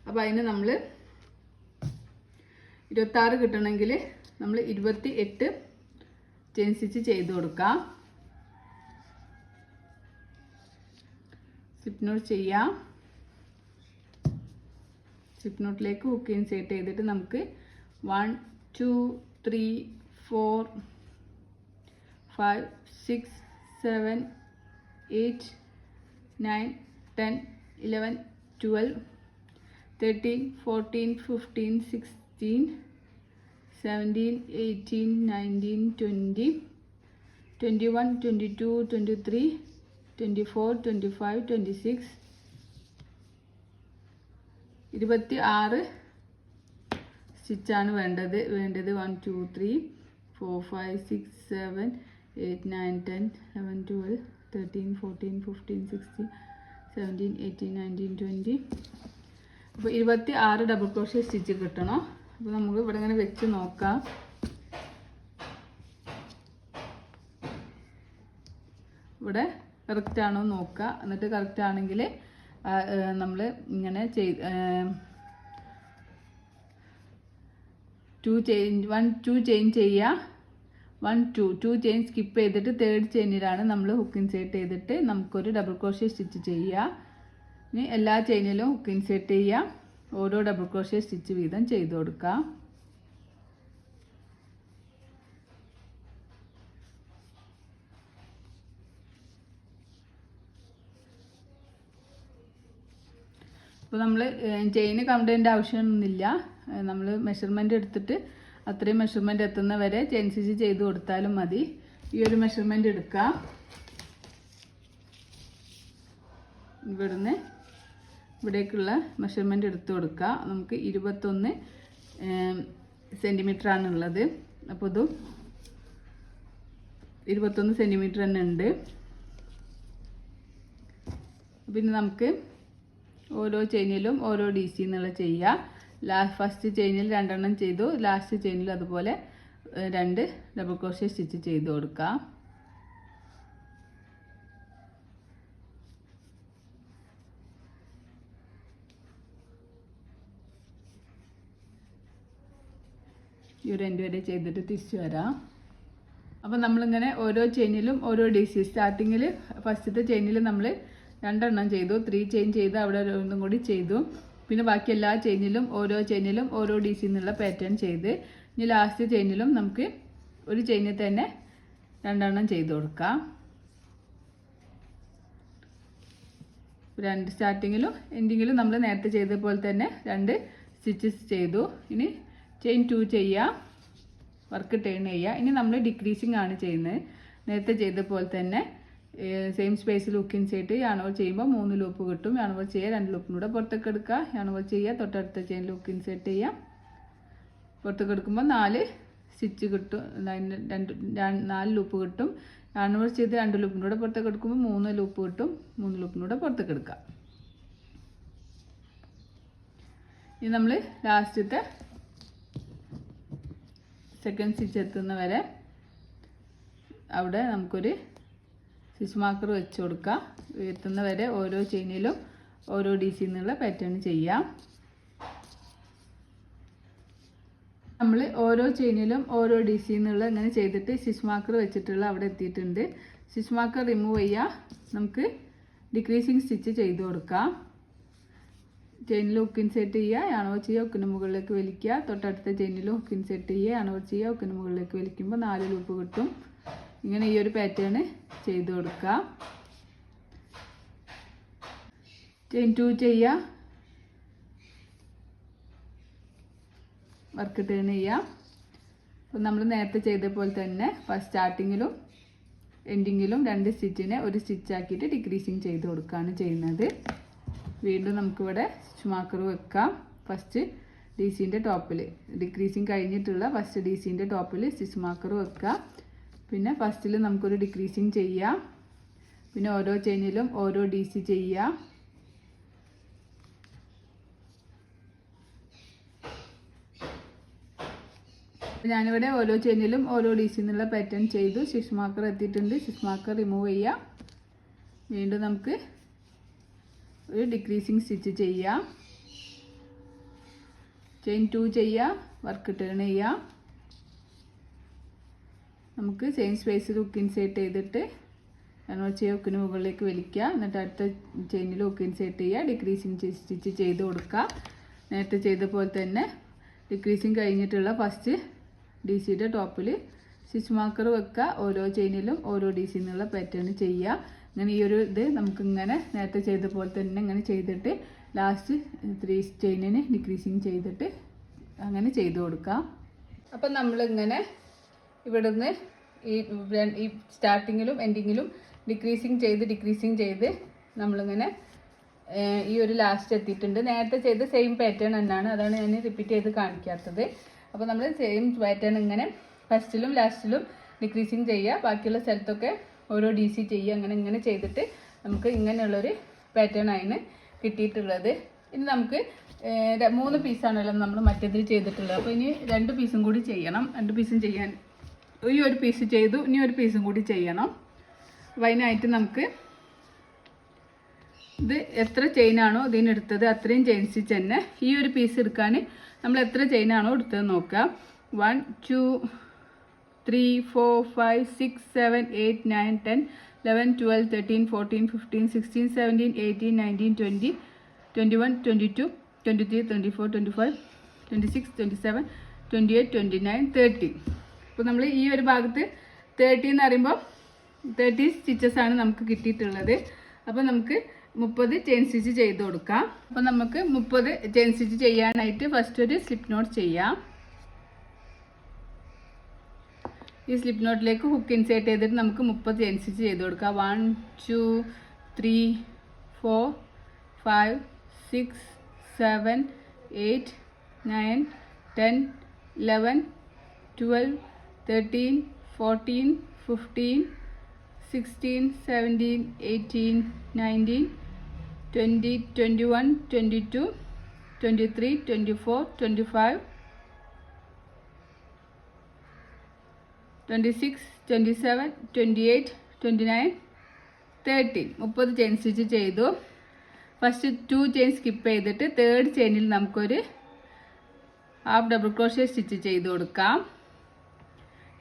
അപ്പോൾ അതിന് നമ്മൾ 26 കിട്ടണമെങ്കിൽ നമ്മൾ 28 ചെയിൻ സ്റ്റിച്ച് ചെയ്ത് കൊടുക്കാം. സ്ലിപ്പ് നോട്ട് ചെയ്യാം. സ്ലിപ്പ് നോട്ടിലേക്ക് ഹുക്ക് ഇൻസേർട്ട് ചെയ്തിട്ട് നമുക്ക് 1 2 3 4 5 6 7 8 9 10 11 12 13 14 15 16 17 18 19 20 21 22 23 24 25 26 26 സ്റ്റിച്ചാണ് വേണ്ടത് 1 2 3 4 5 6 7 8 9 10 11 12 13 14 15 16 17 18 19 20 അപ്പോൾ 26 ഡബിൾ ക്രോഷ്യ സ്റ്റിച്ച് കിട്ടണം. അപ്പോൾ നമുക്ക് ഇവിടെ ഇങ്ങനെ വെച്ച് നോക്കാം. ഇവിടെ കറക്റ്റ് ആണോ നോക്കുക. എന്നിട്ട് കറക്റ്റ് ആണെങ്കിൽ നമ്മൾ ഇങ്ങനെ വൺ ടു ചെയിൻ ചെയ്യുക. 1 2 ചെയിൻ സ്കിപ്പ് ചെയ്തിട്ട് തേർഡ് ചെയിനിലാണ് നമ്മൾ ഹുക്ക് ഇൻസേർട്ട് ചെയ്തിട്ട് നമുക്കൊരു ഡബിൾ ക്രോഷ്യ സ്റ്റിച്ച് ചെയ്യുക. ഇനി എല്ലാ ചെയിനിലും ഹുക്ക് ഇൻസേർട്ട് ചെയ്യുക. ഓരോ ഡബിൾ ക്രോഷ്യ സ്റ്റിച്ച് വീതം ചെയ്ത് കൊടുക്കുക. അപ്പോൾ നമ്മൾ ചെയിന് കൗണ്ട് ചെയ്യേണ്ട ആവശ്യമൊന്നുമില്ല. നമ്മൾ മെഷർമെൻറ്റ് എടുത്തിട്ട് അത്രയും മെഷർമെൻറ്റ് എത്തുന്ന വരെ ചെയിൻ സ്റ്റിച്ച് ചെയ്ത് കൊടുത്താലും മതി. ഈ ഒരു മെഷർമെൻറ്റ് എടുക്കുക. ഇവിടുന്ന് ഇവിടേക്കുള്ള മെഷർമെൻറ്റ് എടുത്ത് കൊടുക്കുക. നമുക്ക് 21 സെൻറ്റിമീറ്ററാണ് ഉള്ളത്. അപ്പോൾ ഇത് 21 സെൻറ്റിമീറ്റർ തന്നെ ഉണ്ട്. പിന്നെ നമുക്ക് ഓരോ ചെയിനിലും ഓരോ DC എന്നുള്ള ചെയ്യുക. ഫസ്റ്റ് ചെയിനിൽ 2 എണ്ണം ചെയ്തു. ലാസ്റ്റ് ചെയിനിൽ അതുപോലെ 2 ഡബിൾ ക്രോഷ്യ സ്റ്റിച്ച് ചെയ്ത് കൊടുക്കുക. ഈ ഒരു എൻഡ് വരെ ചെയ്തിട്ട് തിരിച്ചു വരാം. അപ്പോൾ നമ്മളിങ്ങനെ ഓരോ ചെയിനിലും ഓരോ DC സ്റ്റാർട്ടിങ്ങിൽ ഫസ്റ്റത്തെ ചെയിനിൽ നമ്മൾ 2 എണ്ണം ചെയ്തു. 3 ചെയിൻ ചെയ്ത് അവിടെ ഒന്നും കൂടി ചെയ്തു. പിന്നെ ബാക്കി എല്ലാ ചെയിനിലും ഓരോ DC എന്നുള്ള പാറ്റേൺ ചെയ്ത് ഇനി ലാസ്റ്റ് ചെയിനിലും നമുക്ക് ഒരു ചെയിനിൽ തന്നെ 2 എണ്ണം ചെയ്ത് കൊടുക്കാം. 2 സ്റ്റാർട്ടിങ്ങിലും എൻഡിങ്ങിലും നമ്മൾ നേരത്തെ ചെയ്ത പോലെ തന്നെ 2 സ്റ്റിച്ചസ് ചെയ്തു. ഇനി ചെയിൻ 2 ചെയ്യുക, വർക്ക് ടേൺ ചെയ്യുക. ഇനി നമ്മൾ ഡിക്രീസിങ് ആണ് ചെയ്യുന്നത്. നേരത്തെ ചെയ്ത പോലെ തന്നെ സെയിം സ്പേസിൽ ഹുക്ക് ഇൻസേർട്ട് യാണോൾ ചെയ്യുമ്പോൾ 3 ലൂപ്പ് കിട്ടും. യാണോൾ ചെയ്യുക, 2 ലൂപ്പിനൂടെ പുറത്തേക്ക് എടുക്കുക. യാണോൾ ചെയ്യുക, തൊട്ടടുത്ത ചെയിനിൽ ഹുക്ക് ഇൻസേർട്ട് ചെയ്യുക. പുറത്തേക്ക് എടുക്കുമ്പോൾ 4 സ്റ്റിച്ച് കിട്ടും, 4 ലൂപ്പ് കിട്ടും. യാണോൾ ചെയ്ത് 2 ലൂപ്പിനൂടെ പുറത്തേക്ക് എടുക്കുമ്പോൾ 3 ലൂപ്പ് കിട്ടും. 3 ലൂപ്പിനൂടെ പുറത്തേക്ക് എടുക്കുക. ഇനി നമ്മൾ ലാസ്റ്റത്തെ സെക്കൻഡ് സ്റ്റിച്ച് എത്തുന്ന വരെ അവിടെ നമുക്കൊരു സ്റ്റിച്ച് മാർക്കർ വെച്ച് കൊടുക്കുക. എത്തുന്ന വരെ ഓരോ ചെയിനിലും ഓരോ DC എന്നുള്ള പാറ്റേൺ ചെയ്യാം. നമ്മൾ ഓരോ ചെയിനിലും ഓരോ DC എന്നുള്ള ഇങ്ങനെ ചെയ്തിട്ട് സ്റ്റിച്ച് മാർക്കർ വെച്ചിട്ടുള്ള അവിടെ എത്തിയിട്ടുണ്ട്. സ്റ്റിച്ച് മാർക്കർ റിമൂവ് ചെയ്യുക. നമുക്ക് ഡിക്രീസിങ് സ്റ്റിച്ച് ചെയ്ത് കൊടുക്കാം. ചെയിനിൽ ഹുക്ക് ഇൻസേർട്ട് ചെയ്യുക, യാണോ ചെയ്യുക, ഹുക്കിന് മുകളിലേക്ക് വലിക്കുക. തൊട്ടടുത്ത ചെയിനിൽ ഹുക്ക് ഇൻസേർട്ട് ചെയ്യുക, യാണോ ചെയ്യുക, ഹുക്കിന് മുകളിലേക്ക് വലിക്കുമ്പോൾ 4 ലൂപ്പ് കിട്ടും. ഇങ്ങനെ ഈ ഒരു പാറ്റേൺ ചെയ്ത് കൊടുക്കുക. ചെയിൻ 2 ചെയ്യുക, വർക്ക് ടേൺ ചെയ്യുക. അപ്പോൾ നമ്മൾ നേരത്തെ ചെയ്ത പോലെ തന്നെ ഫസ്റ്റ് സ്റ്റാർട്ടിങ്ങിലും എൻഡിങ്ങിലും 2 സ്റ്റിച്ചിനെ ഒരു സ്റ്റിച്ചാക്കിയിട്ട് ഡിക്രീസിങ് ചെയ്ത് കൊടുക്കുകയാണ് ചെയ്യുന്നത്. വീണ്ടും നമുക്കിവിടെ സ്റ്റിച്ച് മാർക്കർ വെക്കാം. ഫസ്റ്റ് DCൻ്റെ ടോപ്പിൽ ഡിക്രീസിങ് കഴിഞ്ഞിട്ടുള്ള ഫസ്റ്റ് DCൻ്റെ ടോപ്പിൽ സ്റ്റിച്ച് മാർക്കർ വെക്കുക. പിന്നെ ഫസ്റ്റിൽ നമുക്കൊരു ഡിക്രീസിങ് ചെയ്യാം. പിന്നെ ഓരോ ചെയിനിലും ഓരോ DC ചെയ്യുക. ഞാനിവിടെ ഓരോ ചെയിനിലും ഓരോ DC എന്നുള്ള പാറ്റേൺ ചെയ്തു. സ്റ്റിച്ച് മാർക്കർ എത്തിയിട്ടുണ്ട്. സ്റ്റിച്ച് മാർക്കർ റിമൂവ് ചെയ്യുക. വീണ്ടും നമുക്ക് ഒരു ഡിക്രീസിങ് സ്റ്റിച്ച് ചെയ്യുക. ചെയിൻ 2 ചെയ്യുക, വർക്ക് ടേൺ ചെയ്യുക. നമുക്ക് സെയിം സ്പേസിൽ ഹുക്ക് ഇൻസേർട്ട് ചെയ്തിട്ട് ഹുക്കിന് മുകളിലേക്ക് വലിക്കുക. എന്നിട്ട് അടുത്ത ചെയിനിൽ ഹുക്ക് ഇൻസേർട്ട് ചെയ്യുക, ഡിക്രീസിങ് സ്റ്റിച്ച് ചെയ്ത് കൊടുക്കുക. നേരത്തെ ചെയ്ത പോലെ തന്നെ ഡിക്രീസിങ് കഴിഞ്ഞിട്ടുള്ള ഫസ്റ്റ് DC ടോപ്പിൽ സ്റ്റിച്ച് മാർക്കർ വെക്കുക. ഓരോ ചെയിനിലും ഓരോ DC എന്നുള്ള പാറ്റേൺ ചെയ്യുക. ഇങ്ങനെ ഈ ഒരു ഇത് നമുക്കിങ്ങനെ നേരത്തെ ചെയ്ത പോലെ തന്നെ ഇങ്ങനെ ചെയ്തിട്ട് ലാസ്റ്റ് 3 ചെയിനിന് ഡിക്രീസിങ് ചെയ്തിട്ട് അങ്ങനെ ചെയ്ത് കൊടുക്കാം. അപ്പം നമ്മളിങ്ങനെ ഇവിടുന്ന് ഈ സ്റ്റാർട്ടിങ്ങിലും എൻഡിങ്ങിലും ഡിക്രീസിങ് ചെയ്ത് നമ്മളിങ്ങനെ ഈ ഒരു ലാസ്റ്റ് എത്തിയിട്ടുണ്ട്. നേരത്തെ ചെയ്ത് സെയിം പാറ്റേൺ തന്നെയാണ്, അതാണ് ഞാൻ റിപ്പീറ്റ് ചെയ്ത് കാണിക്കാത്തത്. അപ്പോൾ നമ്മൾ സെയിം പാറ്റേൺ ഇങ്ങനെ ഫസ്റ്റിലും ലാസ്റ്റിലും ഡിക്രീസിങ് ചെയ്യുക, ബാക്കിയുള്ള സ്ഥലത്തൊക്കെ ഓരോ DC ചെയ്യുക. ഇങ്ങനെ ചെയ്തിട്ട് നമുക്ക് ഇങ്ങനെയുള്ളൊരു പാറ്റേൺ ആയിരുന്നു കിട്ടിയിട്ടുള്ളത്. ഇനി നമുക്ക് 3 പീസാണല്ലോ നമ്മൾ മറ്റേതിൽ ചെയ്തിട്ടുള്ളത്. അപ്പോൾ ഇനി 2 പീസും കൂടി ചെയ്യണം. 2 പീസും ചെയ്യാൻ ഈ ഒരു പീസ് ചെയ്തു, ഇനി ഒരു പീസും കൂടി ചെയ്യണം. അപ്പോൾ അതിനായിട്ട് നമുക്ക് ഇത് എത്ര ചെയിനാണോ ഇതിനെടുത്തത് അത്രയും ചെയിൻ സ്റ്റിച്ച് തന്നെ ഈ ഒരു പീസ് എടുക്കാൻ നമ്മൾ എത്ര ചെയിനാണോ എടുത്തത് നോക്കുക. 1 2 3 4 5 6 7 8 9 10 11 12 13 14 15 16 17 18 19 20 21 22 23 24 25 26 27 28 29 30. അപ്പോൾ നമ്മൾ ഈ ഒരു ഭാഗത്ത് 30 എന്ന് പറയുമ്പോൾ 30 സ്റ്റിച്ചസ് ആണ് നമുക്ക് കിട്ടിയിട്ടുള്ളത്. അപ്പോൾ നമുക്ക് 30 ചെയിൻ സ്റ്റിച്ച് ചെയ്ത് കൊടുക്കാം. അപ്പോൾ നമുക്ക് 30 ചെയിൻ സ്റ്റിച്ച് ചെയ്യാനായിട്ട് ഫസ്റ്റ് ഒരു സ്ലിപ്പ് നോട്ട് ചെയ്യാം. ഈ സ്ലിപ്പ് നോട്ടിലേക്ക് ഹുക്ക് ഇൻസേർട്ട് ചെയ്തിട്ട് നമുക്ക് 30 ചെയിൻ സ്റ്റിച്ച് ചെയ്ത് കൊടുക്കാം. 1 2 3 4 5 6 7 8 9 10 11 12 13 14 15 16 17 18 19 20 21 22 23 24 25 26 27 28 29 30 30 ചെയിൻ സ്റ്റിച്ച് ചെയ്തു. ഫസ്റ്റ് 2 ചെയിൻ സ്കിപ്പ് ചെയ്തിട്ട് തേർഡ് ചെയിനിൽ നമുക്കൊരു ഹാഫ് ഡബിൾ ക്രോഷ്യ സ്റ്റിച്ച് ചെയ്ത് കൊടുക്കാം.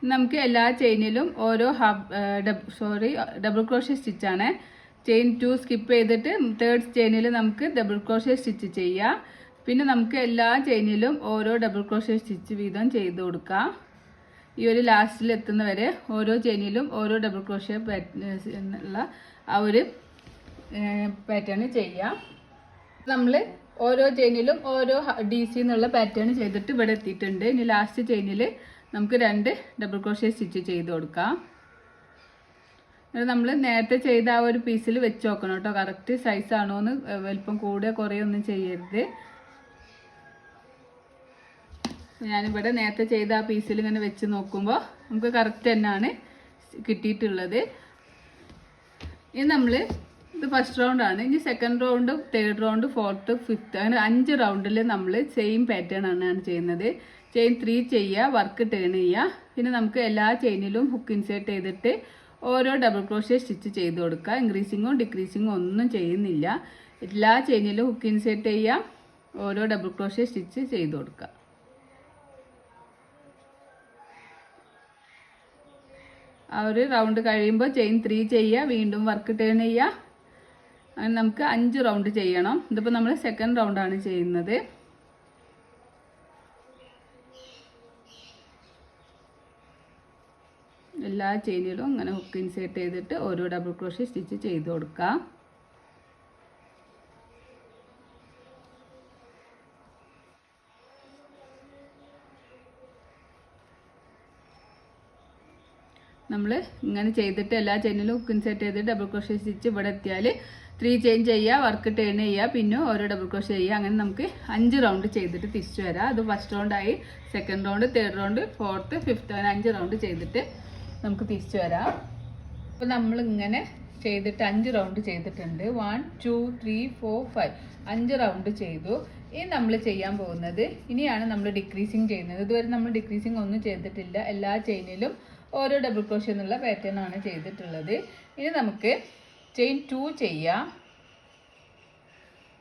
നമുക്ക് എല്ലാ ചെയിനിലും ഓരോ ഡബിൾ ക്രോഷ്യ സ്റ്റിച്ചാണ്. ചെയിൻ 2 സ്കിപ്പ് ചെയ്തിട്ട് തേർഡ് ചെയിനിൽ നമുക്ക് ഡബിൾ ക്രോഷ്യ സ്റ്റിച്ച് ചെയ്യാം. പിന്നെ നമുക്ക് എല്ലാ ചെയിനിലും ഓരോ ഡബിൾ ക്രോഷ്യ സ്റ്റിച്ച് വീതം ചെയ്ത് കൊടുക്കാം. ഈ ഒരു ലാസ്റ്റിൽ എത്തുന്ന വരെ ഓരോ ചെയിനിലും ഓരോ ഡബിൾ ക്രോഷ്യ എന്നുള്ള ആ ഒരു പാറ്റേൺ ചെയ്യാം. നമ്മൾ ഓരോ ചെയിനിലും ഓരോ DC എന്നുള്ള പാറ്റേൺ ചെയ്തിട്ട് ഇവിടെ എത്തിയിട്ടുണ്ട്. ഇനി ലാസ്റ്റ് ചെയിനിൽ നമുക്ക് 2 ഡബിൾ ക്രോഷ്യ സ്റ്റിച്ച് ചെയ്ത് കൊടുക്കാം. നമ്മൾ നേരത്തെ ചെയ്ത ആ ഒരു പീസിൽ വെച്ച് നോക്കണം കേട്ടോ, കറക്റ്റ് സൈസ് ആണോ എന്ന്. വലിപ്പം കൂടെ കുറയൊന്നും ചെയ്യരുത്. ഞാനിവിടെ നേരത്തെ ചെയ്ത ആ പീസിൽ ഇങ്ങനെ വെച്ച് നോക്കുമ്പോൾ നമുക്ക് കറക്റ്റ് തന്നെയാണ് കിട്ടിയിട്ടുള്ളത്. ഇനി നമ്മൾ ഇത് ഫസ്റ്റ് റൗണ്ടാണ്. ഇനി second round, third round, fourth, fifth അങ്ങനെ 5 റൗണ്ടിൽ നമ്മൾ സെയിം പാറ്റേൺ ആണ് ചെയ്യുന്നത്. ചെയിൻ 3 ചെയ്യുക, വർക്ക് ടേൺ ചെയ്യുക. പിന്നെ നമുക്ക് എല്ലാ ചെയിനിലും ഹുക്ക് ഇൻസേർട്ട് ചെയ്തിട്ട് ഓരോ ഡബിൾ ക്രോഷ്യ സ്റ്റിച്ച് ചെയ്ത് കൊടുക്കുക. ഇൻക്രീസിങ്ങോ ഡിക്രീസിങ്ങോ ഒന്നും ചെയ്യുന്നില്ല. എല്ലാ ചെയിനിലും ഹുക്ക് ഇൻസേർട്ട് ചെയ്യുക, ഓരോ ഡബിൾ ക്രോഷ്യ സ്റ്റിച്ച് ചെയ്ത് കൊടുക്കുക. ആ ഒരു റൗണ്ട് കഴിയുമ്പോൾ ചെയിൻ 3 ചെയ്യുക, വീണ്ടും വർക്ക് ടേൺ ചെയ്യുക. അങ്ങനെ നമുക്ക് 5 റൗണ്ട് ചെയ്യണം. ഇതിപ്പോൾ നമ്മൾ സെക്കൻഡ് റൗണ്ടാണ് ചെയ്യുന്നത്. എല്ലാ ചെയിനിലും അങ്ങനെ ഹുക്ക് ഇൻസേർട്ട് ചെയ്തിട്ട് ഓരോ ഡബിൾ ക്രോഷ്യ സ്റ്റിച്ച് ചെയ്ത് കൊടുക്കാം. നമ്മൾ ഇങ്ങനെ ചെയ്തിട്ട് എല്ലാ ചെയിനിലും ഹുക്ക് ഇൻസേർട്ട് ചെയ്തിട്ട് ഡബിൾ ക്രോഷ്യ സ്റ്റിച്ച് ഇവിടെ എത്തിയാൽ 3 ചെയിൻ ചെയ്യുക, വർക്ക് ടേൺ ചെയ്യുക, പിന്നെ ഓരോ ഡബിൾ ക്രോഷ്യ ചെയ്യുക. അങ്ങനെ നമുക്ക് 5 റൗണ്ട് ചെയ്തിട്ട് തിരിച്ചു വരാം. അത് ഫസ്റ്റ് റൗണ്ടായി. Second round, third round, fourth, fifth അങ്ങനെ 5 റൗണ്ട് ചെയ്തിട്ട് നമുക്ക് തിരിച്ചു വരാം. അപ്പോൾ നമ്മളിങ്ങനെ ചെയ്തിട്ട് 5 റൗണ്ട് ചെയ്തിട്ടുണ്ട്. 1 2 3 4 5 5 റൗണ്ട് ചെയ്തു. ഇനി നമ്മൾ ചെയ്യാൻ പോകുന്നത്, ഇനിയാണ് നമ്മൾ ഡിക്രീസിങ് ചെയ്യുന്നത്. ഇതുവരെ നമ്മൾ ഡിക്രീസിങ് ഒന്നും ചെയ്തിട്ടില്ല. എല്ലാ ചെയിനിലും ഓരോ ഡബിൾ ക്രോഷ്യ എന്നുള്ള പാറ്റേൺ ആണ് ചെയ്തിട്ടുള്ളത്. ഇനി നമുക്ക് ചെയിൻ 2 ചെയ്യാം.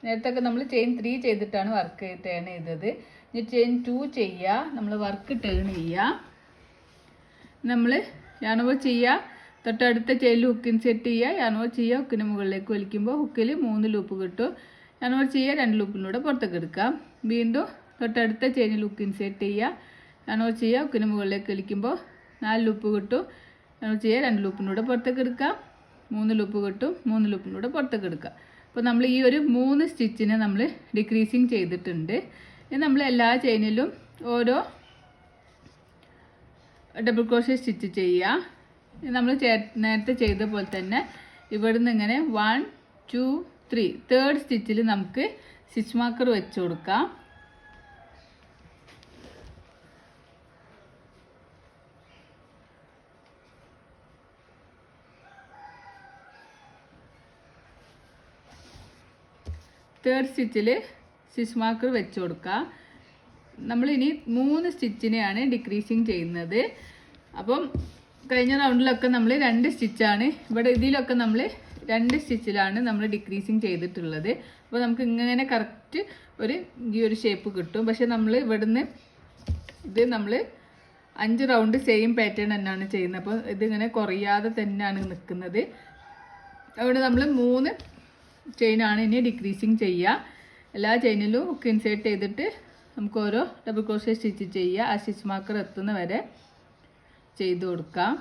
നേരത്തെ നമ്മൾ ചെയിൻ 3 ചെയ്തിട്ടാണ് വർക്ക് ടേൺ ചെയ്തത്. ഇനി ചെയിൻ 2 ചെയ്യുക, നമ്മൾ വർക്ക് ടേൺ ചെയ്യുക. നമ്മൾ യാണോ ചെയ്യുക, തൊട്ടടുത്ത ചെയിനിൽ ഹുക്ക് ഇൻസെർട്ട് ചെയ്യുക, യാണോ ചെയ്യുക, ഹുക്കിന് മുകളിലേക്ക് വലിക്കുമ്പോൾ ഹുക്കിൽ 3 ലൂപ്പ് കിട്ടും. ഞാനോട് ചെയ്യുക, 2 ലൂപ്പിലൂടെ പുറത്തേക്ക് എടുക്കാം. വീണ്ടും തൊട്ടടുത്ത ചെയിനിൽ ഹുക്ക് ഇൻസേർട്ട് ചെയ്യുക. ഞാനോട് ചെയ്യുക, ഹുക്കിന് മുകളിലേക്ക് വലിക്കുമ്പോൾ 4 ലൂപ്പ് കിട്ടും. ഞാനോട് ചെയ്യുക, 2 ലൂപ്പിലൂടെ പുറത്തേക്ക് എടുക്കാം. 3 ലൂപ്പ് കിട്ടും. 3 ലൂപ്പിലൂടെ പുറത്തേക്ക് എടുക്കാം. അപ്പോൾ നമ്മൾ ഈ ഒരു 3 സ്റ്റിച്ചിനെ നമ്മൾ ഡിക്രീസിങ് ചെയ്തിട്ടുണ്ട്. ഇനി നമ്മൾ എല്ലാ ചെയിനിലും ഓരോ ഡബിൾ ക്രോഷ്യ സ്റ്റിച്ച് ചെയ്യുക. നമ്മൾ നേരത്തെ ചെയ്ത പോലെ തന്നെ ഇവിടുന്ന് ഇങ്ങനെ 1 2 3 തേർഡ് സ്റ്റിച്ചിൽ നമുക്ക് സ്റ്റിച്ച് മാർക്കർ വെച്ച് കൊടുക്കാം. തേർഡ് സ്റ്റിച്ചിൽ സ്റ്റിച്ച് മാർക്കർ വെച്ച് കൊടുക്കുക. നമ്മളിനി 3 സ്റ്റിച്ചിനെയാണ് ഡിക്രീസിങ് ചെയ്യുന്നത്. അപ്പം കഴിഞ്ഞ റൗണ്ടിലൊക്കെ നമ്മൾ 2 സ്റ്റിച്ചാണ്, ഇവിടെ ഇതിലൊക്കെ നമ്മൾ 2 സ്റ്റിച്ചിലാണ് നമ്മൾ ഡിക്രീസിങ് ചെയ്തിട്ടുള്ളത്. അപ്പോൾ നമുക്ക് ഇങ്ങനെ കറക്റ്റ് ഈ ഒരു ഷേപ്പ് കിട്ടും. പക്ഷെ നമ്മൾ ഇവിടുന്ന് ഇത് നമ്മൾ 5 റൗണ്ട് സെയിം പാറ്റേൺ തന്നെയാണ് ചെയ്യുന്നത്. അപ്പോൾ ഇതിങ്ങനെ കുറയാതെ തന്നെയാണ് നിൽക്കുന്നത്. അതുകൊണ്ട് നമ്മൾ 3 ചെയിനാണ് ഇനി ഡിക്രീസിങ് ചെയ്യുക. എല്ലാ ചെയിനിലും ഹുക്ക് ഇൻസേർട്ട് ചെയ്തിട്ട് നമുക്ക് ഓരോ ഡബിൾ ക്രോഷ്യ സ്റ്റിച്ച് ചെയ്യുക. ആ സ്റ്റിച്ച് മാർക്കർ എത്തുന്ന വരെ ചെയ്ത് കൊടുക്കാം.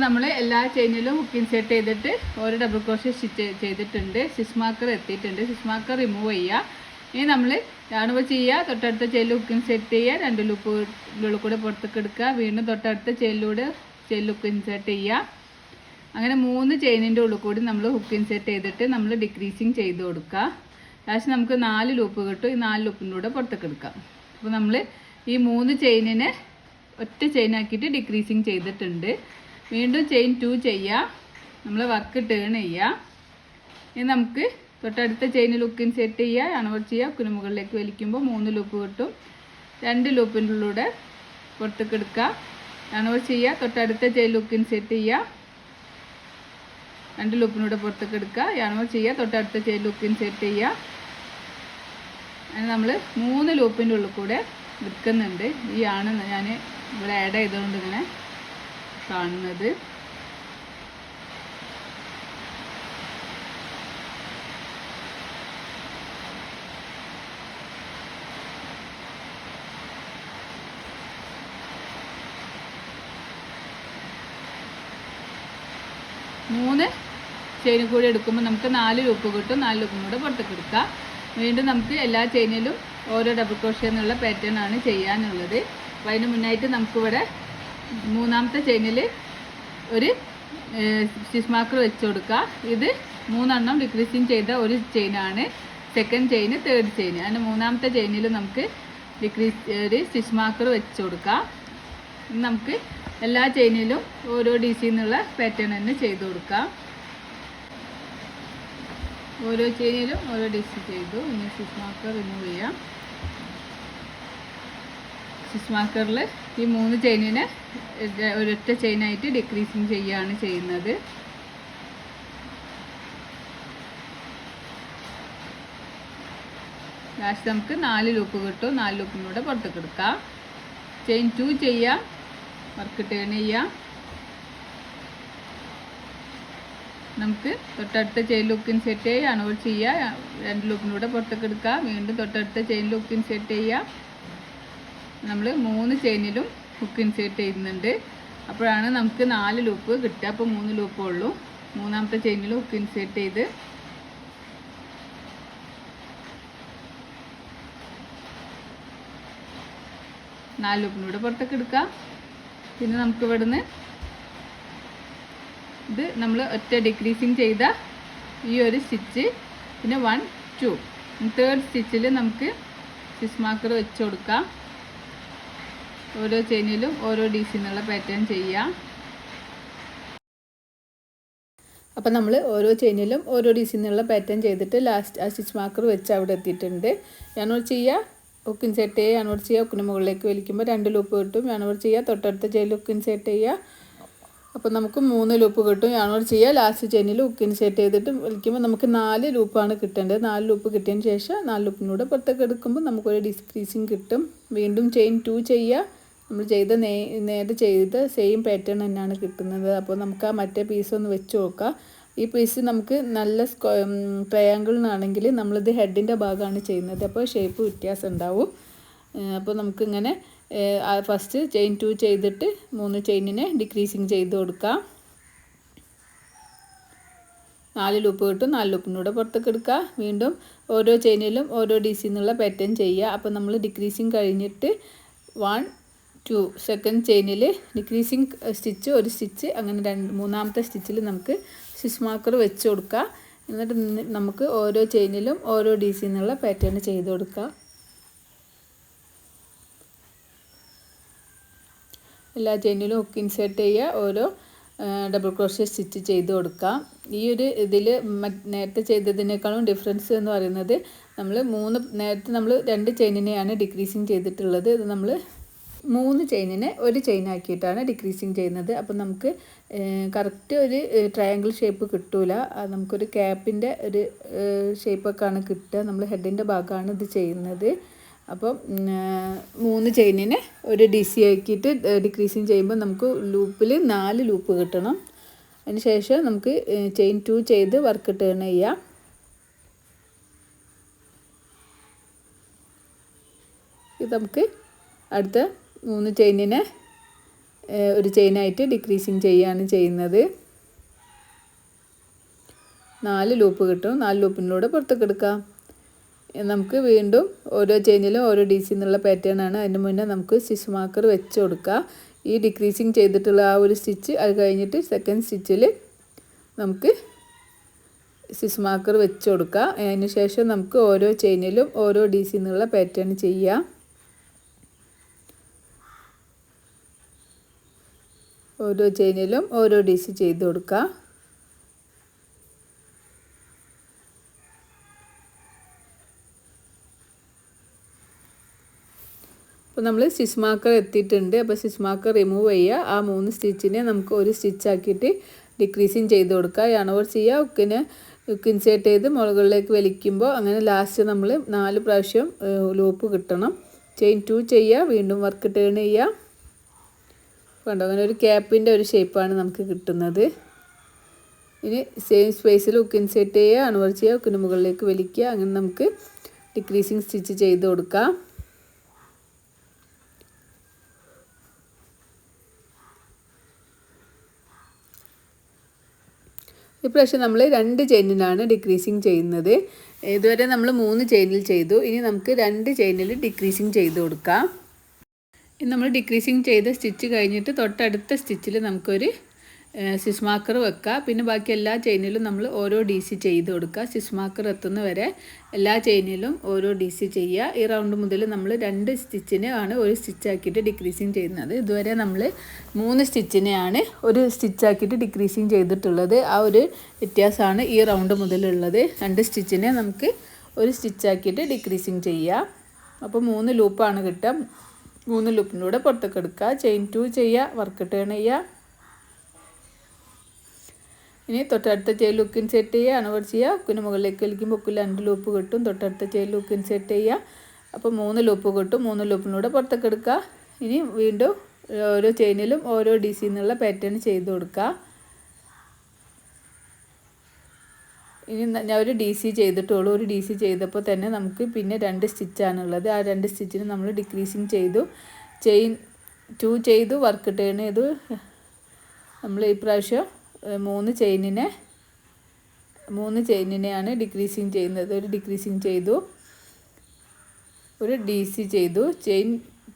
നമ്മൾ എല്ലാ ചെയിനിലും ഹുക്ക് ഇൻസേർട്ട് ചെയ്തിട്ട് ഓരോ ഡബിൾ ക്രോഷ്യ സ്റ്റിച്ച് ചെയ്തിട്ടുണ്ട്. സ്റ്റിച്ച് മാർക്കർ എത്തിയിട്ടുണ്ട്. സ്റ്റിച്ച് മാർക്കർ റിമൂവ് ചെയ്യുക. ഇനി നമ്മൾ യാണുവ ചെയ്യുക, തൊട്ടടുത്ത ചെയിലിൽ ഹുക്ക് ഇൻസേർട്ട് ചെയ്യുക, 2 ലൂപ്പുള്ളിൽ കൂടെ പുറത്തേക്ക് എടുക്കുക. വീണ്ടും തൊട്ടടുത്ത ചെയിലിലൂടെ ഹുക്ക് ഇൻസേർട്ട് ചെയ്യുക. അങ്ങനെ 3 ചെയിനിൻ്റെ ഉള്ളിൽ കൂടി നമ്മൾ ഹുക്ക് ഇൻസേർട്ട് ചെയ്തിട്ട് നമ്മൾ ഡിക്രീസിങ് ചെയ്ത് കൊടുക്കുക. ലാസ്റ്റ് നമുക്ക് 4 ലൂപ്പ് കിട്ടും. ഈ 4 ലൂപ്പിലൂടെ പുറത്തേക്ക് എടുക്കാം. അപ്പോൾ നമ്മൾ ഈ 3 ചെയിനിനെ ഒറ്റ ചെയിനാക്കിയിട്ട് ഡിക്രീസിങ് ചെയ്തിട്ടുണ്ട്. വീണ്ടും ചെയിൻ 2 ചെയ്യുക. നമ്മൾ വർക്ക് ടേൺ ചെയ്യുക. ഇനി നമുക്ക് തൊട്ടടുത്ത ചെയിനിൽ ഹുക്ക് ഇൻസേർട്ട് ചെയ്യുക, അണവർ ചെയ്യുക. ഹുക്കിന് മുകളിലേക്ക് വലിക്കുമ്പോൾ 3 ലൂപ്പ് കിട്ടും. 2 ലൂപ്പിലൂടെ പുറത്തേക്ക് എടുക്കുക. അണവർ ചെയ്യുക, തൊട്ടടുത്ത ചെയിനിൽ ഹുക്ക് ഇൻസേർട്ട് ചെയ്യുക, 2 ലൂപ്പിലൂടെ പുറത്തേക്ക് എടുക്കുക. അണവർ ചെയ്യുക, തൊട്ടടുത്ത ചെയിനിൽ ഹുക്ക് ഇൻസേർട്ട് ചെയ്യുക. അങ്ങനെ നമ്മൾ 3 ലൂപ്പിൻ്റെ ഉള്ളിൽ കൂടെ എടുക്കുന്നുണ്ട്. ഈ ആണ് ഞാൻ ഇവിടെ ആഡ് ചെയ്തുകൊണ്ട് ഇങ്ങനെ കാണുന്നത്. മൂന്ന് ചെയിൻ കൂടി എടുക്കുമ്പോൾ നമുക്ക് 4 ലൂപ്പ് കിട്ടും. 4 ലൂപ്പും കൂടെ പുറത്തേക്ക് എടുക്കാം. വീണ്ടും നമുക്ക് എല്ലാ ചെയിനിലും ഓരോ ഡബിൾ ക്രോഷ്യ എന്നുള്ള പാറ്റേൺ ആണ് ചെയ്യാനുള്ളത്. അപ്പോൾ അതിന് മുന്നായിട്ട് നമുക്കിവിടെ 3ാമത്തെ ചെയിനിൽ ഒരു സ്റ്റിച്ച് മാർക്കർ വെച്ച് കൊടുക്കുക. ഇത് 3 ഡിക്രീസിങ് ചെയ്ത ഒരു ചെയിനാണ്. Second chain, third chain. അതിന് 3ാമത്തെ ചെയിനിൽ നമുക്ക് ഒരു സ്റ്റിച്ച് മാർക്കർ വെച്ച് കൊടുക്കാം. നമുക്ക് എല്ലാ ചെയിനിലും ഓരോ DC എന്നുള്ള പാറ്റേൺ തന്നെ ചെയ്ത് കൊടുക്കാം. ഓരോ ചെയിനിലും ഓരോ DC ചെയ്തു. ഇനി സ്റ്റിച്ച് മാർക്കർ റിമൂവ് ചെയ്യാം. സ്റ്റിച്ച് മാർക്കറിൽ ഈ 3 ചെയിനിനെ ഒരൊറ്റ ചെയിനായിട്ട് ഡിക്രീസിങ് ചെയ്യുകയാണ് ചെയ്യുന്നത്. ലാസ്റ്റ് നമുക്ക് 4 ലൂപ്പ് കിട്ടും. 4 ലൂപ്പിലൂടെ പുറത്തേക്ക് എടുക്കാം. ചെയിൻ 2 ചെയ്യാം, വർക്ക് ടേൺ ചെയ്യാം. നമുക്ക് തൊട്ടടുത്ത ചെയിൻ ഹുക്ക് ഇൻസേർട്ട് ചെയ്യുക, അണോൾ ചെയ്യുക, 2 ലൂപ്പിലൂടെ പുറത്തേക്ക് എടുക്കുക. വീണ്ടും തൊട്ടടുത്ത ചെയിൻ ഹുക്ക് ഇൻസേർട്ട് ചെയ്യുക. നമ്മൾ 3 ചെയിനിലും ഹുക്ക് ഇൻസേർട്ട് ചെയ്യുന്നുണ്ട്. അപ്പോഴാണ് നമുക്ക് 4 ലൂപ്പ് കിട്ടുക. അപ്പോൾ 3 ലൂപ്പേ ഉള്ളൂ. 3ാമത്തെ ചെയിനിൽ ഹുക്ക് ഇൻസേർട്ട് ചെയ്ത് നാല് ലൂപ്പിലൂടെ പുറത്തേക്ക് എടുക്കാം. പിന്നെ നമുക്ക് ഇവിടുന്ന് ഇത് നമ്മൾ ഒറ്റ ഡിക്രീസിങ് ചെയ്ത ഈ ഒരു സ്റ്റിച്ച്, പിന്നെ 1 2 തേർഡ് സ്റ്റിച്ചിൽ നമുക്ക് സ്റ്റിച്ച് മാർക്കർ വെച്ച് കൊടുക്കാം. ഓരോ ചെയിനിലും ഓരോ DC എന്നുള്ള പാറ്റേൺ ചെയ്യാം. അപ്പോൾ നമ്മൾ ഓരോ ചെയിനിലും ഓരോ ഡിസൈനുള്ള പാറ്റേൺ ചെയ്തിട്ട് ലാസ്റ്റ് ആ സ്റ്റിച്ച് മാർക്കർ വെച്ച് അവിടെ എത്തിയിട്ടുണ്ട്. ഞാനോട് ചെയ്യുക, ഹുക്ക് ഇൻസേർട്ട് ചെയ്യുക, ഞാനോട് ചെയ്യുക, ഹുക്കിന് മുകളിലേക്ക് വലിക്കുമ്പോൾ 2 ലൂപ്പ് കിട്ടും. ഞാനോട് ചെയ്യുക, തൊട്ടടുത്ത ചെയിനിൽ ഹുക്ക് ഇൻസേർട്ട് ചെയ്യുക, അപ്പോൾ നമുക്ക് 3 ലൂപ്പ് കിട്ടും. ഞാനോട് ചെയ്യുക, ലാസ്റ്റ് ചെയിനിൽ ഹുക്ക് ഇൻസേർട്ട് ചെയ്തിട്ട് വലിക്കുമ്പോൾ നമുക്ക് 4 ലൂപ്പാണ് കിട്ടേണ്ടത്. 4 ലൂപ്പ് കിട്ടിയതിന് ശേഷം 4 ലൂപ്പിനൂടെ പുറത്തേക്ക് എടുക്കുമ്പോൾ നമുക്കൊരു ഡിക്രീസിങ് കിട്ടും. വീണ്ടും ചെയിൻ 2 ചെയ്യുക, നമ്മൾ നേരെ ചെയ്ത സെയിം പാറ്റേൺ തന്നെയാണ് കിട്ടുന്നത്. അപ്പോൾ നമുക്ക് ആ മറ്റേ പീസ് ഒന്ന് വെച്ച് നോക്കാം. ഈ പീസ് നമുക്ക് നല്ല ട്രയാങ്കിളിനാണെങ്കിൽ നമ്മളിത് ഹെഡിൻ്റെ ഭാഗമാണ് ചെയ്യുന്നത്, അപ്പോൾ ഷേപ്പ് വ്യത്യാസം ഉണ്ടാവും. അപ്പോൾ നമുക്കിങ്ങനെ ഫസ്റ്റ് ചെയിൻ 2 ചെയ്തിട്ട് 3 ചെയിനിനെ ഡിക്രീസിങ് ചെയ്ത് കൊടുക്കാം. 4 ലൂപ്പ് കിട്ടും. 4 ലൂപ്പിനൂടെ പുറത്തേക്ക് എടുക്കുക. വീണ്ടും ഓരോ ചെയിനിലും ഓരോ ഡിസൈനുള്ള പാറ്റേൺ ചെയ്യുക. അപ്പോൾ നമ്മൾ ഡിക്രീസിങ് കഴിഞ്ഞിട്ട് 1 2 സെക്കൻഡ് ചെയിനിൽ ഡിക്രീസിങ് സ്റ്റിച്ച് ഒരു സ്റ്റിച്ച്, അങ്ങനെ മൂന്നാമത്തെ സ്റ്റിച്ചിൽ നമുക്ക് സ്റ്റിച്ച് മാർക്കർ വെച്ച് കൊടുക്കുക. എന്നിട്ട് നമുക്ക് ഓരോ ചെയിനിലും ഓരോ ഡിസൈനുള്ള പാറ്റേൺ ചെയ്ത് കൊടുക്കുക. എല്ലാ ചെയിനിലും ഹുക്ക് ഇൻസേർട്ട് ചെയ്യുക, ഓരോ ഡബിൾ ക്രോഷ്യ സ്റ്റിച്ച് ചെയ്ത് കൊടുക്കാം. ഈ ഒരു ഇതിൽ നേരത്തെ ചെയ്തതിനേക്കാളും ഡിഫറൻസ് എന്ന് പറയുന്നത് നേരത്തെ നമ്മൾ 2 ചെയിനിനെയാണ് ഡിക്രീസിങ് ചെയ്തിട്ടുള്ളത്. ഇത് നമ്മൾ 3 ചെയിനിനെ ഒരു ചെയിൻ ആക്കിയിട്ടാണ് ഡിക്രീസിങ് ചെയ്യുന്നത്. അപ്പോൾ നമുക്ക് കറക്റ്റ് ഒരു ട്രയാങ്കിൾ ഷേപ്പ് കിട്ടൂല. നമുക്കൊരു ക്യാപ്പിൻ്റെ ഒരു ഷേപ്പൊക്കെയാണ് കിട്ടുക. നമ്മൾ ഹെഡിൻ്റെ ഭാഗമാണ് ഇത് ചെയ്യുന്നത്. അപ്പം 3 ചെയിനിനെ ഒരു DC ആക്കിയിട്ട് ഡിക്രീസിങ് ചെയ്യുമ്പോൾ നമുക്ക് ലൂപ്പിൽ 4 ലൂപ്പ് കിട്ടണം. അതിന് ശേഷം നമുക്ക് ചെയിൻ 2 ചെയ്ത് വർക്ക് ടേൺ ചെയ്യാം. ഇത് നമുക്ക് അടുത്ത 3 ചെയിനിനെ ഒരു ചെയിനായിട്ട് ഡിക്രീസിങ് ചെയ്യുകയാണ് ചെയ്യുന്നത്. 4 ലൂപ്പ് കിട്ടും. 4 ലൂപ്പിലൂടെ പുറത്തേക്ക് എടുക്കാം. നമുക്ക് വീണ്ടും ഓരോ ചെയിനിലും ഓരോ DC എന്നുള്ള പാറ്റേൺ ആണ്. അതിന് മുന്നേ നമുക്ക് സ്റ്റിച്ച് മാർക്കർ വെച്ച് കൊടുക്കുക. ഈ ഡിക്രീസിങ് ചെയ്തിട്ടുള്ള ആ ഒരു സ്റ്റിച്ച് അത് കഴിഞ്ഞിട്ട് സെക്കൻഡ് സ്റ്റിച്ചിൽ നമുക്ക് സ്റ്റിച്ച് മാർക്കർ വെച്ച് കൊടുക്കുക. അതിന് ശേഷം നമുക്ക് ഓരോ ചെയിനിലും ഓരോ DC എന്നുള്ള പാറ്റേൺ ചെയ്യാം. ഓരോ ചെയിനിലും ഓരോ DC ചെയ്ത് കൊടുക്കുക. അപ്പോൾ നമ്മൾ സ്റ്റിച്ച് മാർക്കർ എത്തിയിട്ടുണ്ട്. അപ്പോൾ സ്റ്റിച്ച് മാർക്കർ റിമൂവ് ചെയ്യുക. ആ 3 സ്റ്റിച്ചിനെ നമുക്ക് ഒരു സ്റ്റിച്ച് ആക്കിയിട്ട് ഡിക്രീസിങ് ചെയ്ത് കൊടുക്കുക. യാണോട് ചെയ്യുക, ഹുക്ക് ഇൻസേർട്ട് ചെയ്ത് മുകളിലേക്ക് വലിക്കുമ്പോൾ അങ്ങനെ ലാസ്റ്റ് നമ്മൾ 4 പ്രാവശ്യം ലൂപ്പ് കിട്ടണം. ചെയിൻ 2 ചെയ്യുക, വീണ്ടും വർക്ക് ടേൺ ചെയ്യുക. കണ്ടോ, അങ്ങനെ ഒരു ക്യാപ്പിൻ്റെ ഒരു ഷേപ്പാണ് നമുക്ക് കിട്ടുന്നത്. ഇനി സെയിം സ്പേസിൽ ഹുക്ക് ഇൻസേർട്ട് ചെയ്യുക, അൺവർ ചെയ്യുക, ഹുക്കിന് മുകളിലേക്ക് വലിക്കുക. അങ്ങനെ നമുക്ക് ഡിക്രീസിങ് സ്റ്റിച്ച് ചെയ്ത് കൊടുക്കാം. ഇപ്രാവശ്യം നമ്മൾ 2 ചെയിനിലാണ് ഡിക്രീസിങ് ചെയ്യുന്നത്. ഇതുവരെ നമ്മൾ 3 ചെയിനിൽ ചെയ്തു. ഇനി നമുക്ക് 2 ചെയിനിൽ ഡിക്രീസിങ് ചെയ്ത് കൊടുക്കാം. ഇനി നമ്മൾ ഡിക്രീസിങ് ചെയ്ത സ്റ്റിച്ച് കഴിഞ്ഞിട്ട് തൊട്ടടുത്ത സ്റ്റിച്ചിൽ നമുക്കൊരു സ്റ്റിച്ച് മാർക്കർ വെക്കുക. പിന്നെ ബാക്കി എല്ലാ ചെയിനിലും നമ്മൾ ഓരോ DC ചെയ്ത് കൊടുക്കുക. സ്റ്റിച്ച് മാർക്കർ എത്തുന്ന വരെ എല്ലാ ചെയിനിലും ഓരോ DC ചെയ്യുക. ഈ റൗണ്ട് മുതൽ നമ്മൾ 2 സ്റ്റിച്ചിനെ ആണ് ഒരു സ്റ്റിച്ചാക്കിയിട്ട് ഡിക്രീസിങ് ചെയ്യുന്നത്. ഇതുവരെ നമ്മൾ 3 സ്റ്റിച്ചിനെയാണ് ഒരു സ്റ്റിച്ചാക്കിയിട്ട് ഡിക്രീസിങ് ചെയ്തിട്ടുള്ളത്. ആ ഒരു വ്യത്യാസമാണ് ഈ റൗണ്ട് മുതലുള്ളത്. 2 സ്റ്റിച്ചിനെ നമുക്ക് ഒരു സ്റ്റിച്ചാക്കിയിട്ട് ഡിക്രീസിങ് ചെയ്യുക. അപ്പോൾ 3 ലൂപ്പാണ് കിട്ടുക. 3 ലൂപ്പിലൂടെ പുറത്തേക്ക് എടുക്കുക. ചെയിൻ 2 ചെയ്യുക, വർക്ക് ടേൺ ചെയ്യുക. ഇനി തൊട്ടടുത്ത ചെയിൻ ഹുക്ക് ഇൻസേർട്ട് ചെയ്യുക, അൺവർ ചെയ്യുക, ഹുക്കിന് മുകളിലേക്ക് വലിക്കുമ്പോൾ ഹുക്കിൽ 2 ലൂപ്പ് കിട്ടും. തൊട്ടടുത്ത ചെയിൻ ഹുക്ക് ഇൻസേർട്ട് ചെയ്യുക. അപ്പോൾ 3 ലൂപ്പ് കിട്ടും. 3 ലൂപ്പിലൂടെ പുറത്തേക്ക് എടുക്കുക. ഇനി വീണ്ടും ഓരോ ചെയിനിലും ഓരോ DC എന്നുള്ള പാറ്റേൺ ചെയ്ത് കൊടുക്കുക. ഇനി ഞാൻ ഒരു DC ചെയ്തിട്ടുള്ളൂ. ഒരു DC ചെയ്തപ്പോൾ തന്നെ നമുക്ക് പിന്നെ 2 സ്റ്റിച്ചാണുള്ളത്. ആ 2 സ്റ്റിച്ചിന് നമ്മൾ ഡിക്രീസിങ് ചെയ്തു. ചെയിൻ 2 ചെയ്തു, വർക്ക് ടേൺ ചെയ്തു. നമ്മൾ ഈ പ്രാവശ്യം 3 ചെയിനിനെയാണ് ഡിക്രീസിങ് ചെയ്യുന്നത്. ഒരു ഡിക്രീസിങ് ചെയ്തു, ഒരു DC ചെയ്തു, ചെയിൻ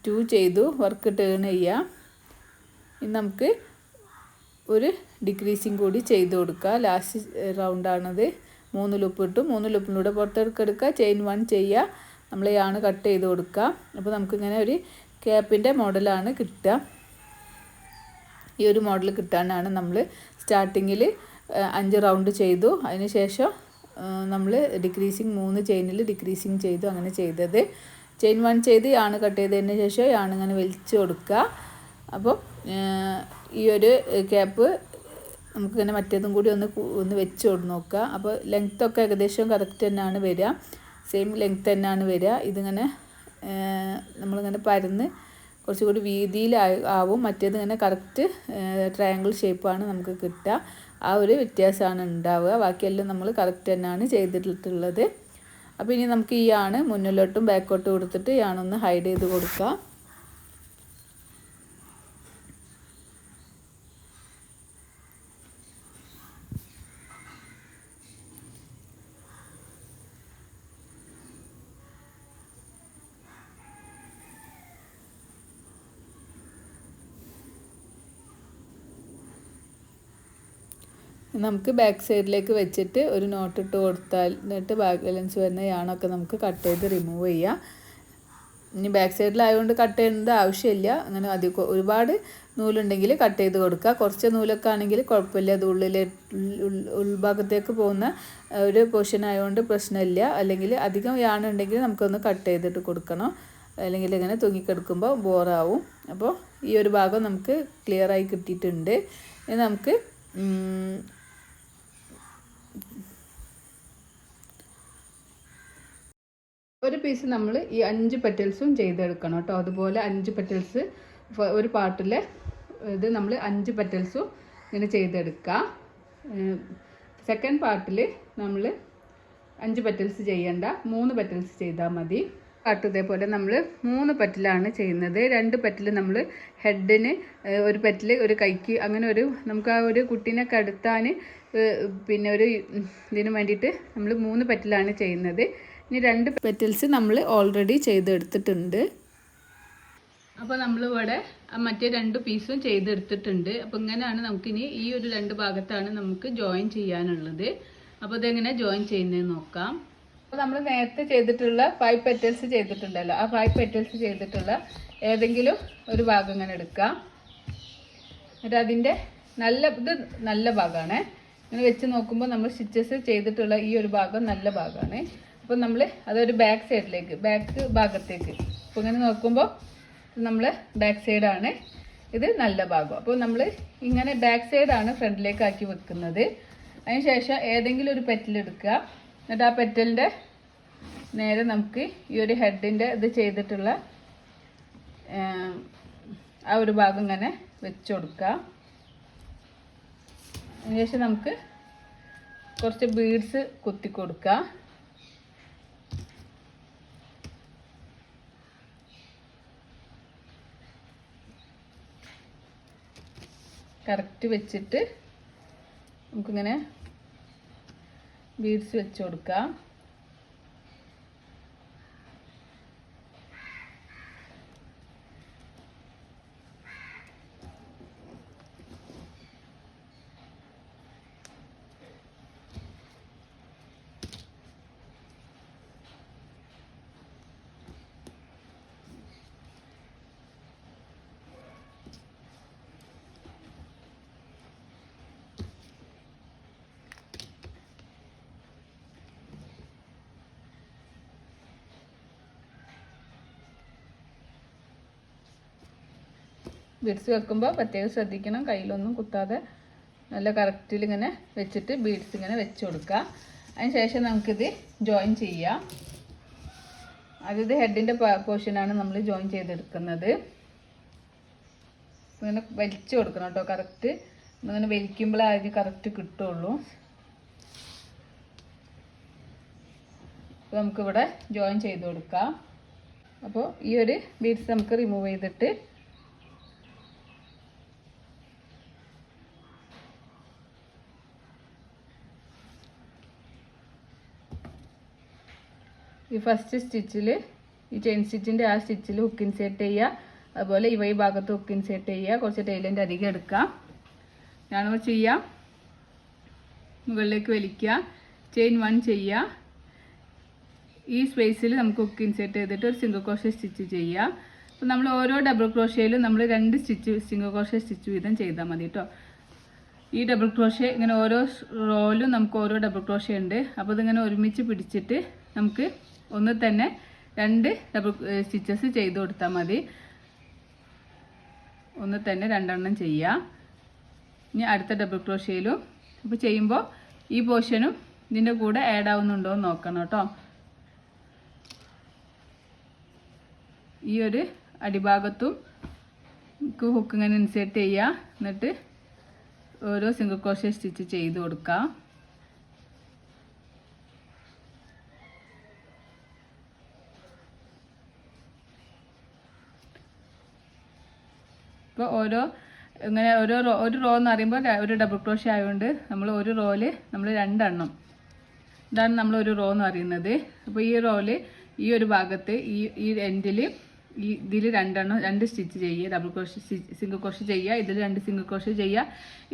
2 ചെയ്തു, വർക്ക് ടേൺ ചെയ്യുക. ഇനി നമുക്ക് ഒരു ഡിക്രീസിങ് കൂടി ചെയ്ത് കൊടുക്കുക. ലാസ്റ്റ് റൗണ്ടാണത്. 3 ലൂപ്പ് ഇട്ടു. 3 ലൂപ്പിലൂടെ പുറത്തേക്ക് എടുക്കുക. ചെയിൻ 1 ചെയ്യുക, നമ്മൾ യാണ് കട്ട് ചെയ്ത് കൊടുക്കുക. അപ്പോൾ നമുക്കിങ്ങനെ ഒരു ക്യാപ്പിൻ്റെ മോഡലാണ് കിട്ടുക. ഈ ഒരു മോഡൽ കിട്ടാനാണ് നമ്മൾ സ്റ്റാർട്ടിങ്ങിൽ 5 റൗണ്ട് ചെയ്തു. അതിന് ശേഷം നമ്മൾ ഡിക്രീസിങ് 3 ചെയിനിൽ ഡിക്രീസിങ് ചെയ്തു. അങ്ങനെ ചെയ്തത് ചെയിൻ 1 ചെയ്ത് യാൺ കട്ട് ചെയ്തതിന് ശേഷം യാൺ ഇങ്ങനെ വലിച്ചു കൊടുക്കുക. അപ്പോൾ ഈ ഒരു ക്യാപ്പ് നമുക്കിങ്ങനെ മറ്റേതും കൂടി ഒന്ന് വെച്ച് നോക്കുക. അപ്പോൾ ലെങ്ത്തൊക്കെ ഏകദേശം കറക്റ്റ് തന്നെയാണ് വരിക, സെയിം ലെങ്ത്ത് തന്നെയാണ് വരിക. ഇതിങ്ങനെ നമ്മളിങ്ങനെ പരന്ന് കുറച്ചുകൂടി വീതിയിൽ ആവും, മറ്റേത് ഇങ്ങനെ കറക്റ്റ് ട്രയാങ്കിൾ ഷേപ്പാണ് നമുക്ക് കിട്ടുക. ആ ഒരു വ്യത്യാസമാണ് ഉണ്ടാവുക. ബാക്കിയെല്ലാം നമ്മൾ കറക്റ്റ് തന്നെയാണ് ചെയ്തിട്ടുള്ളത്. അപ്പോൾ ഇനി നമുക്ക് ഈ യാണ് മുന്നിലോട്ടും ബാക്കോട്ടും കൊടുത്തിട്ട് യാണൊന്ന് ഹൈഡ് ചെയ്ത് കൊടുക്കുക. നമുക്ക് ബാക്ക് സൈഡിലേക്ക് വെച്ചിട്ട് ഒരു നോട്ട് ഇട്ട് കൊടുത്താൽ എന്നിട്ട് ബാലൻസ് വരുന്ന യാണൊക്കെ നമുക്ക് കട്ട് ചെയ്ത് റിമൂവ് ചെയ്യാം. ഇനി ബാക്ക് സൈഡിലായതുകൊണ്ട് കട്ട് ചെയ്യേണ്ട ആവശ്യമില്ല. അങ്ങനെ അധികം ഒരുപാട് നൂലുണ്ടെങ്കിൽ കട്ട് ചെയ്ത് കൊടുക്കുക. കുറച്ച് നൂലൊക്കെ ആണെങ്കിൽ കുഴപ്പമില്ല, അത് ഉൾഭാഗത്തേക്ക് പോകുന്ന ഒരു പോർഷൻ ആയതുകൊണ്ട് പ്രശ്നമില്ല. അല്ലെങ്കിൽ അധികം യാണുണ്ടെങ്കിൽ നമുക്കൊന്ന് കട്ട് ചെയ്തിട്ട് കൊടുക്കണം, അല്ലെങ്കിൽ ഇങ്ങനെ തൂങ്ങിക്കെടുക്കുമ്പോൾ ബോറാവും. അപ്പോൾ ഈ ഒരു ഭാഗം നമുക്ക് ക്ലിയറായി കിട്ടിയിട്ടുണ്ട്. ഇനി നമുക്ക് ഒരു പീസ് നമ്മൾ ഈ 5 പെറ്റൽസും ചെയ്തെടുക്കണം കേട്ടോ. അതുപോലെ 5 പെറ്റൽസ് ഒരു പാർട്ടിൽ ഇത് നമ്മൾ 5 പെറ്റൽസും ഇങ്ങനെ ചെയ്തെടുക്കുക. സെക്കൻഡ് പാർട്ടിൽ നമ്മൾ 5 പെറ്റൽസ് ചെയ്യേണ്ട, 3 പെറ്റൽസ് ചെയ്താൽ മതി. പാർട്ട് ഇതേപോലെ നമ്മൾ 3 പെറ്റലാണ് ചെയ്യുന്നത്. 2 പെറ്റൽ നമ്മൾ ഹെഡിന്, ഒരു പെറ്റൽ ഒരു കൈക്ക്, അങ്ങനെ ഒരു നമുക്ക് ആ ഒരു കുട്ടീനെ കടത്താൻ പിന്നെ ഒരു ഇതിന് വേണ്ടിയിട്ട് നമ്മൾ 3 പെറ്റലാണ് ചെയ്യുന്നത്. ഇനി 2 പെറ്റൽസ് നമ്മൾ ഓൾറെഡി ചെയ്തെടുത്തിട്ടുണ്ട്. അപ്പോൾ നമ്മളിവിടെ മറ്റേ 2 പീസും ചെയ്തെടുത്തിട്ടുണ്ട്. അപ്പോൾ ഇങ്ങനെയാണ് നമുക്കിനി ഈ ഒരു 2 ഭാഗത്താണ് നമുക്ക് ജോയിൻ ചെയ്യാനുള്ളത്. അപ്പോൾ ഇതെങ്ങനെ ജോയിൻ ചെയ്യുന്നതെന്ന് നോക്കാം. അപ്പോൾ നമ്മൾ നേരത്തെ ചെയ്തിട്ടുള്ള 5 പെറ്റൽസ് ചെയ്തിട്ടുണ്ടല്ലോ, ആ 5 പെറ്റൽസ് ചെയ്തിട്ടുള്ള ഏതെങ്കിലും ഒരു ഭാഗം ഇങ്ങനെ എടുക്കാം. എന്നിട്ട് അതിൻ്റെ ഇത് നല്ല ഭാഗമാണ്. ഇങ്ങനെ വെച്ച് നോക്കുമ്പോൾ നമ്മൾ സ്റ്റിച്ചസ് ചെയ്തിട്ടുള്ള ഈ ഒരു ഭാഗം നല്ല ഭാഗമാണ്. അപ്പോൾ നമ്മൾ അതൊരു ബാക്ക് സൈഡിലേക്ക്, ബാക്ക് ഭാഗത്തേക്ക്, അപ്പോൾ ഇങ്ങനെ നോക്കുമ്പോൾ നമ്മൾ ബാക്ക് സൈഡാണ്, ഇത് നല്ല ഭാഗം. അപ്പോൾ നമ്മൾ ഇങ്ങനെ ബാക്ക് സൈഡാണ് ഫ്രണ്ടിലേക്ക് ആക്കി വെക്കുന്നത്. അതിന് ശേഷം ഏതെങ്കിലും ഒരു പെറ്റൽ എടുക്കുക. എന്നിട്ട് ആ പെറ്റലിൻ്റെ നേരെ നമുക്ക് ഈ ഒരു ഹെഡിൻ്റെ ഇത് ചെയ്തിട്ടുള്ള ആ ഒരു ഭാഗം ഇങ്ങനെ വെച്ച് കൊടുക്കുക. അതിനുശേഷം നമുക്ക് കുറച്ച് ബീഡ്സ് കുത്തി കൊടുക്കുക. കറക്റ്റ് വെച്ചിട്ട് നമുക്കിങ്ങനെ ബീഡ്സ് വെച്ച് കൊടുക്കാം. ബീഡ്സ് വെക്കുമ്പോൾ പ്രത്യേകം ശ്രദ്ധിക്കണം, കയ്യിലൊന്നും കുത്താതെ നല്ല കറക്റ്റിൽ ഇങ്ങനെ വെച്ചിട്ട് ബീഡ്സ് ഇങ്ങനെ വെച്ച് കൊടുക്കുക. അതിന് ശേഷം നമുക്കിത് ജോയിൻ ചെയ്യാം. അത് ഹെഡിൻ്റെ പോർഷനാണ് നമ്മൾ ജോയിൻ ചെയ്തെടുക്കുന്നത്. ഇങ്ങനെ വലിച്ചു കൊടുക്കണം കേട്ടോ, കറക്റ്റ് ഇങ്ങനെ വലിക്കുമ്പോഴേ അതിന് കറക്റ്റ് കിട്ടുള്ളൂ. അപ്പോൾ നമുക്കിവിടെ ജോയിൻ ചെയ്ത് കൊടുക്കാം. അപ്പോൾ ഈ ഒരു ബീഡ്സ് നമുക്ക് റിമൂവ് ചെയ്തിട്ട് ഈ ഫസ്റ്റ് സ്റ്റിച്ചിൽ, ഈ ചെയിൻ സ്റ്റിച്ചിൻ്റെ ആ സ്റ്റിച്ചിൽ ഹുക്ക് ഇൻസേർട്ട് ചെയ്യുക. അതുപോലെ ഈ ഭാഗത്ത് ഹുക്ക് ഇൻസേർട്ട് ചെയ്യുക. കുറച്ച് ടൈലിൻ്റെ അധികം എടുക്കാം. ഞാനോ ചെയ്യാം. മുകളിലേക്ക് വലിക്കുക, ചെയിൻ 1 ചെയ്യുക. ഈ സ്പേസിൽ നമുക്ക് ഹുക്ക് ഇൻസേർട്ട് ചെയ്തിട്ട് ഒരു സിംഗിൾ ക്രോഷേ സ്റ്റിച്ച് ചെയ്യുക. അപ്പോൾ നമ്മൾ ഓരോ ഡബിൾ ക്രോഷയിലും നമ്മൾ 2 സ്റ്റിച്ച് സിംഗിൾ ക്രോഷേ സ്റ്റിച്ച് വീതം ചെയ്താൽ മതി കേട്ടോ. ഈ ഡബിൾ ക്രോഷ്യ ഇങ്ങനെ ഓരോ റോയിലും നമുക്ക് ഓരോ ഡബിൾ ക്രോഷ്യ ഉണ്ട്. അപ്പോൾ ഇതിങ്ങനെ ഒരുമിച്ച് പിടിച്ചിട്ട് നമുക്ക് ഒന്ന് തന്നെ 2 ഡബിൾ സ്റ്റിച്ചസ് ചെയ്ത് കൊടുത്താൽ മതി. ഒന്ന് തന്നെ 2 എണ്ണം ചെയ്യാം. ഇനി അടുത്ത ഡബിൾ ക്രോഷ്യയിലും അപ്പോൾ ചെയ്യുമ്പോൾ ഈ പോർഷനും ഇതിൻ്റെ കൂടെ ആഡ് ആവുന്നുണ്ടോ എന്ന് നോക്കണം കേട്ടോ. ഈ ഒരു അടിഭാഗത്തും ഹുക്ക് ഇങ്ങനെ ഇൻസേർട്ട് ചെയ്യുക. എന്നിട്ട് ഓരോ സിംഗിൾ ക്രോഷ്യ സ്റ്റിച്ച് ചെയ്ത് കൊടുക്കാം. ഇപ്പോൾ ഇങ്ങനെ ഒരു റോ എന്ന് പറയുമ്പോൾ ഒരു ഡബിൾ ക്രോഷ്യ ആയതുകൊണ്ട് നമ്മൾ ഒരു റോയിൽ നമ്മൾ 2 എണ്ണം, ഇതാണ് നമ്മൾ ഒരു റോ എന്ന് പറയുന്നത്. അപ്പോൾ ഈ റോയിൽ ഈ ഒരു ഭാഗത്ത് ഈ എൻഡിൽ ഇതിൽ 2 എണ്ണം 2 സ്റ്റിച്ച് ചെയ്യുക, ഡബിൾ ക്രോഷ്യ സിംഗിൾ ക്രോഷ്യ ചെയ്യുക, ഇതിൽ 2 സിംഗിൾ ക്രോഷ്യ ചെയ്യുക,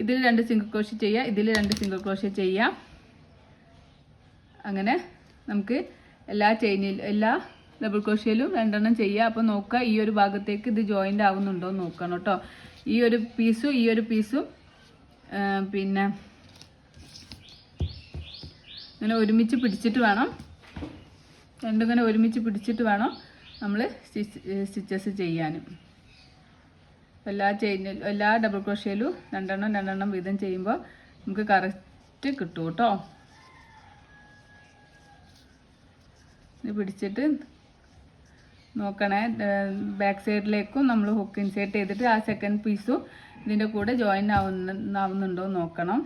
ഇതിൽ 2 സിംഗിൾ ക്രോഷ്യ ചെയ്യുക, ഇതിൽ 2 സിംഗിൾ ക്രോഷ്യ ചെയ്യുക. അങ്ങനെ നമുക്ക് എല്ലാ ഡബിൾ ക്രോഷ്യയിലും 2 എണ്ണം ചെയ്യുക. അപ്പോൾ നോക്കുക ഈ ഒരു ഭാഗത്തേക്ക് ഇത് ജോയിൻ്റ് ആവുന്നുണ്ടോ എന്ന് നോക്കണം കേട്ടോ. ഈ ഒരു പീസും പിന്നെ ഇങ്ങനെ ഒരുമിച്ച് പിടിച്ചിട്ട് വേണം, രണ്ടും ഇങ്ങനെ ഒരുമിച്ച് പിടിച്ചിട്ട് വേണം നമ്മൾ സ്റ്റിച്ചസ് ചെയ്യാനും. എല്ലാ ഡബിൾ ക്രോഷ്യയിലും 2 എണ്ണം വീതം ചെയ്യുമ്പോൾ നമുക്ക് കറക്റ്റ് കിട്ടും കേട്ടോ. ഇത് പിടിച്ചിട്ട് നോക്കണേ, ബാക്ക് സൈഡിലേക്കും നമ്മൾ ഹുക്ക് ഇൻസേർട്ട് ചെയ്തിട്ട് ആ സെക്കൻഡ് പീസും ഇതിൻ്റെ കൂടെ ജോയിൻ ആവുന്നുണ്ടോ നോക്കണം.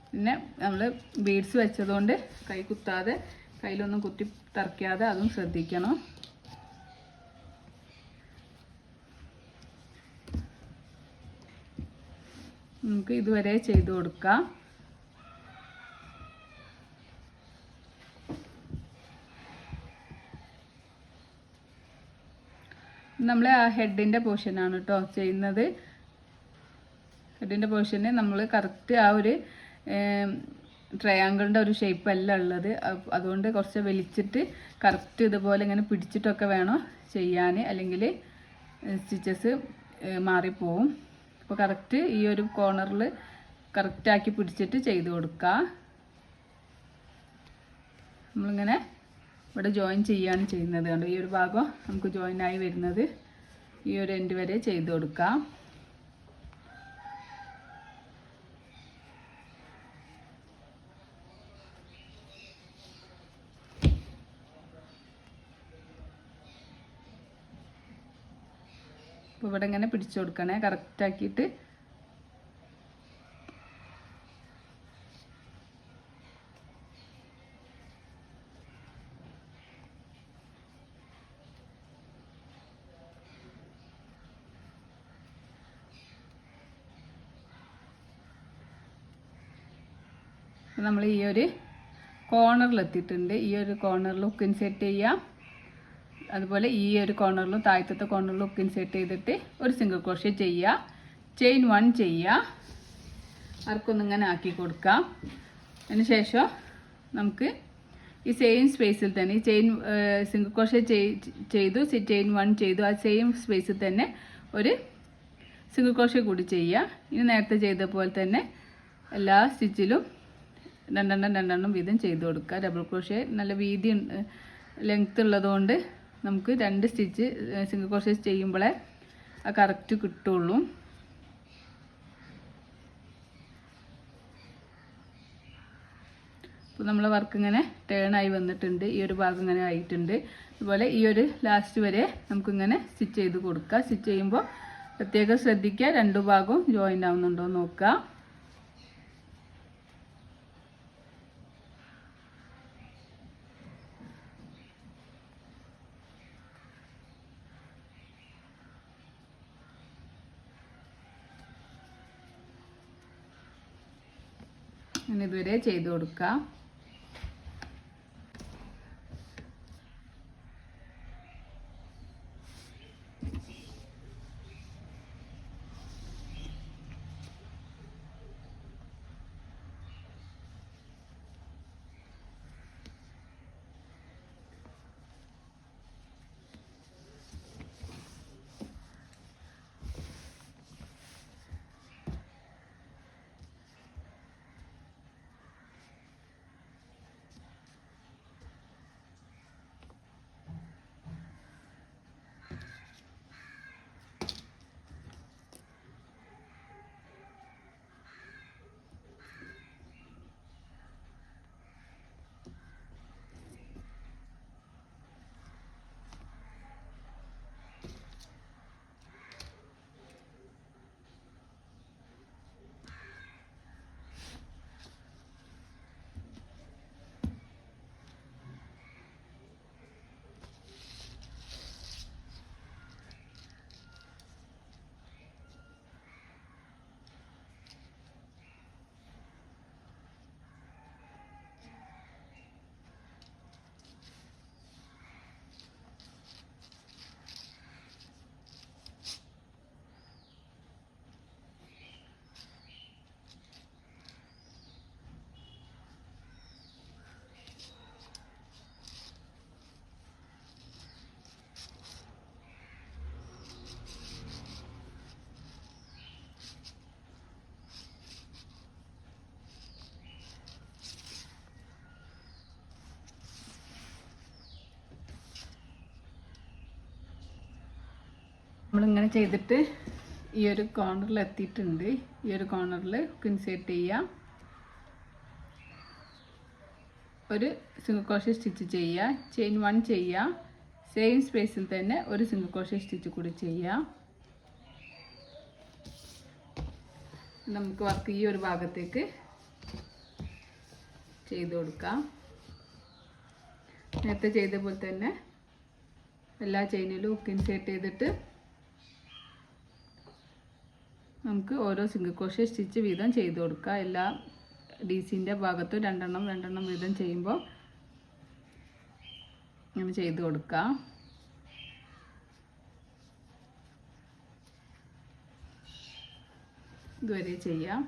പിന്നെ നമ്മൾ ബീഡ്സ് വെച്ചതുകൊണ്ട് കൈ കുത്താതെ, കയ്യിലൊന്നും കുത്തി തറക്കാതെ അതും ശ്രദ്ധിക്കണം. നമുക്ക് ഇതുവരെ ചെയ്ത് കൊടുക്കാം. നമ്മൾ ആ ഹെഡിൻ്റെ പോർഷനാണ് കേട്ടോ ചെയ്യുന്നത്. ഹെഡിൻ്റെ പോർഷന് നമ്മൾ കറക്റ്റ് ആ ഒരു ട്രയാങ്കിളിൻ്റെ ഒരു ഷേപ്പ് അല്ല ഉള്ളത്. അതുകൊണ്ട് കുറച്ച് വലിച്ചിട്ട് കറക്റ്റ് ഇതുപോലെ ഇങ്ങനെ പിടിച്ചിട്ടൊക്കെ വേണം ചെയ്യാൻ, അല്ലെങ്കിൽ സ്റ്റിച്ചസ് മാറിപ്പോവും. അപ്പോൾ കറക്റ്റ് ഈ ഒരു കോർണറിൽ കറക്റ്റാക്കി പിടിച്ചിട്ട് ചെയ്ത് കൊടുക്കുക. നമ്മളിങ്ങനെ ഇവിടെ ജോയിൻ ചെയ്യാണ് ചെയ്യുന്നത്. കണ്ടോ, ഈ ഒരു ഭാഗം നമുക്ക് ജോയിനായി വരുന്നത് ഈ ഒരു എൻഡ് വരെ ചെയ്ത് കൊടുക്കാം. അപ്പോൾ ഇവിടെ ഇങ്ങനെ പിടിച്ചു കൊടുക്കണേ കറക്റ്റാക്കിയിട്ട്. നമ്മൾ ഈ ഒരു കോർണറിലെത്തിയിട്ടുണ്ട്. ഈ ഒരു കോർണറിൽ ഹുക്ക് ഇൻസേർട്ട് ചെയ്യാം. അതുപോലെ ഈ ഒരു കോർണറിലും താഴത്തെ കോർണറിലും ഹുക്ക് ഇൻസേർട്ട് ചെയ്തിട്ട് ഒരു സിംഗിൾ ക്രോഷ്യ ചെയ്യുക, ചെയിൻ 1 ചെയ്യുക, ആർക്കൊന്നിങ്ങനെ ആക്കി കൊടുക്കാം. അതിന് ശേഷം നമുക്ക് ഈ സെയിം സ്പേസിൽ തന്നെ ഈ സിംഗിൾ ക്രോഷ്യ ചെയ്തു, ചെയിൻ 1 ചെയ്തു, ആ സെയിം സ്പേസിൽ തന്നെ ഒരു സിംഗിൾ ക്രോഷ്യ കൂടി ചെയ്യുക. ഇനി നേരത്തെ ചെയ്ത പോലെ തന്നെ എല്ലാ സ്റ്റിച്ചിലും 2 എണ്ണം വീതം ചെയ്ത് കൊടുക്കുക. ഡബിൾ ക്രോഷ്യ നല്ല വീതി ലെങ്ത് ഉള്ളതുകൊണ്ട് നമുക്ക് 2 സ്റ്റിച്ച് സിംഗിൾ ക്രോഷ്യ ചെയ്യുമ്പോഴേ ആ കറക്റ്റ് കിട്ടുള്ളൂ. അപ്പോൾ നമ്മളെ വർക്ക് ഇങ്ങനെ ടേൺ ആയി വന്നിട്ടുണ്ട്. ഈ ഒരു ഭാഗം ഇങ്ങനെ ആയിട്ടുണ്ട്. അതുപോലെ ഈ ഒരു ലാസ്റ്റ് വരെ നമുക്കിങ്ങനെ സ്റ്റിച്ച് ചെയ്ത് കൊടുക്കുക. സ്റ്റിച്ച് ചെയ്യുമ്പോൾ പ്രത്യേകം ശ്രദ്ധിക്കുക, 2 ഭാഗവും ജോയിൻ ആവുന്നുണ്ടോ നോക്കുക. അങ്ങനെ ഇതുവരെ ചെയ്ത് കൊടുക്കാം. നമ്മളിങ്ങനെ ചെയ്തിട്ട് ഈ ഒരു കോർണറിൽ എത്തിയിട്ടുണ്ട്. ഈ ഒരു കോർണറിൽ ഇൻസേർട്ട് ചെയ്യുക, ഒരു സിംഗിൾ ക്രോഷേ സ്റ്റിച്ച് ചെയ്യുക, ചെയിൻ 1 ചെയ്യുക, സെയിം സ്പേസിൽ തന്നെ ഒരു സിംഗിൾ ക്രോഷേ സ്റ്റിച്ച് കൂടി ചെയ്യുക. നമുക്ക് വർക്ക് ഈ ഒരു ഭാഗത്തേക്ക് ചെയ്ത് കൊടുക്കാം. നേരത്തെ ചെയ്ത പോലെ തന്നെ എല്ലാ ചെയിനിലും ഹുക്ക് ഇൻസേർട്ട് ചെയ്തിട്ട് നമുക്ക് ഓരോ സിംഗിൾ ക്രോഷേ സ്റ്റിച്ച് വീതം ചെയ്ത് കൊടുക്കുക. എല്ലാ DCൻ്റെ ഭാഗത്തും രണ്ടെണ്ണം വീതം ചെയ്യുമ്പോൾ ഇങ്ങനെ ചെയ്ത് കൊടുക്കുക. ഇതുവരെ ചെയ്യാം.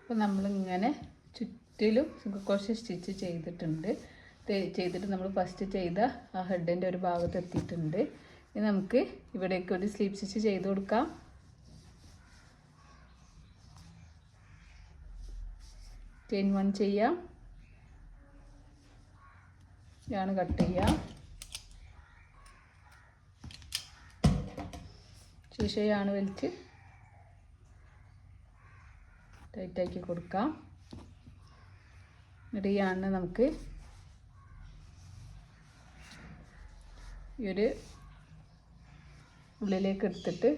അപ്പോൾ നമ്മളിങ്ങനെ ചുറ്റിലും സിംഗിൾ ക്രോഷേ സ്റ്റിച്ച് ചെയ്തിട്ടുണ്ട്. ചെയ്തിട്ട് നമ്മൾ ഫസ്റ്റ് ചെയ്ത ആ ഹെഡിൻ്റെ ഒരു ഭാഗത്ത് എത്തിയിട്ടുണ്ട്. ഇനി നമുക്ക് ഇവിടേക്ക് ഒരു സ്ലീപ്പ് സ്റ്റിച്ച് ചെയ്ത് കൊടുക്കാം. ചെയിൻ 1 ചെയ്യാം, യാണ് കട്ട് ചെയ്യാം, ശേഷം യാണ് വലിച്ച് ടൈറ്റാക്കി കൊടുക്കാം. എന്നിട്ട് ഈ യാണ് നമുക്ക് ഈ ഒരു ഉള്ളിലേക്ക് എടുത്തിട്ട്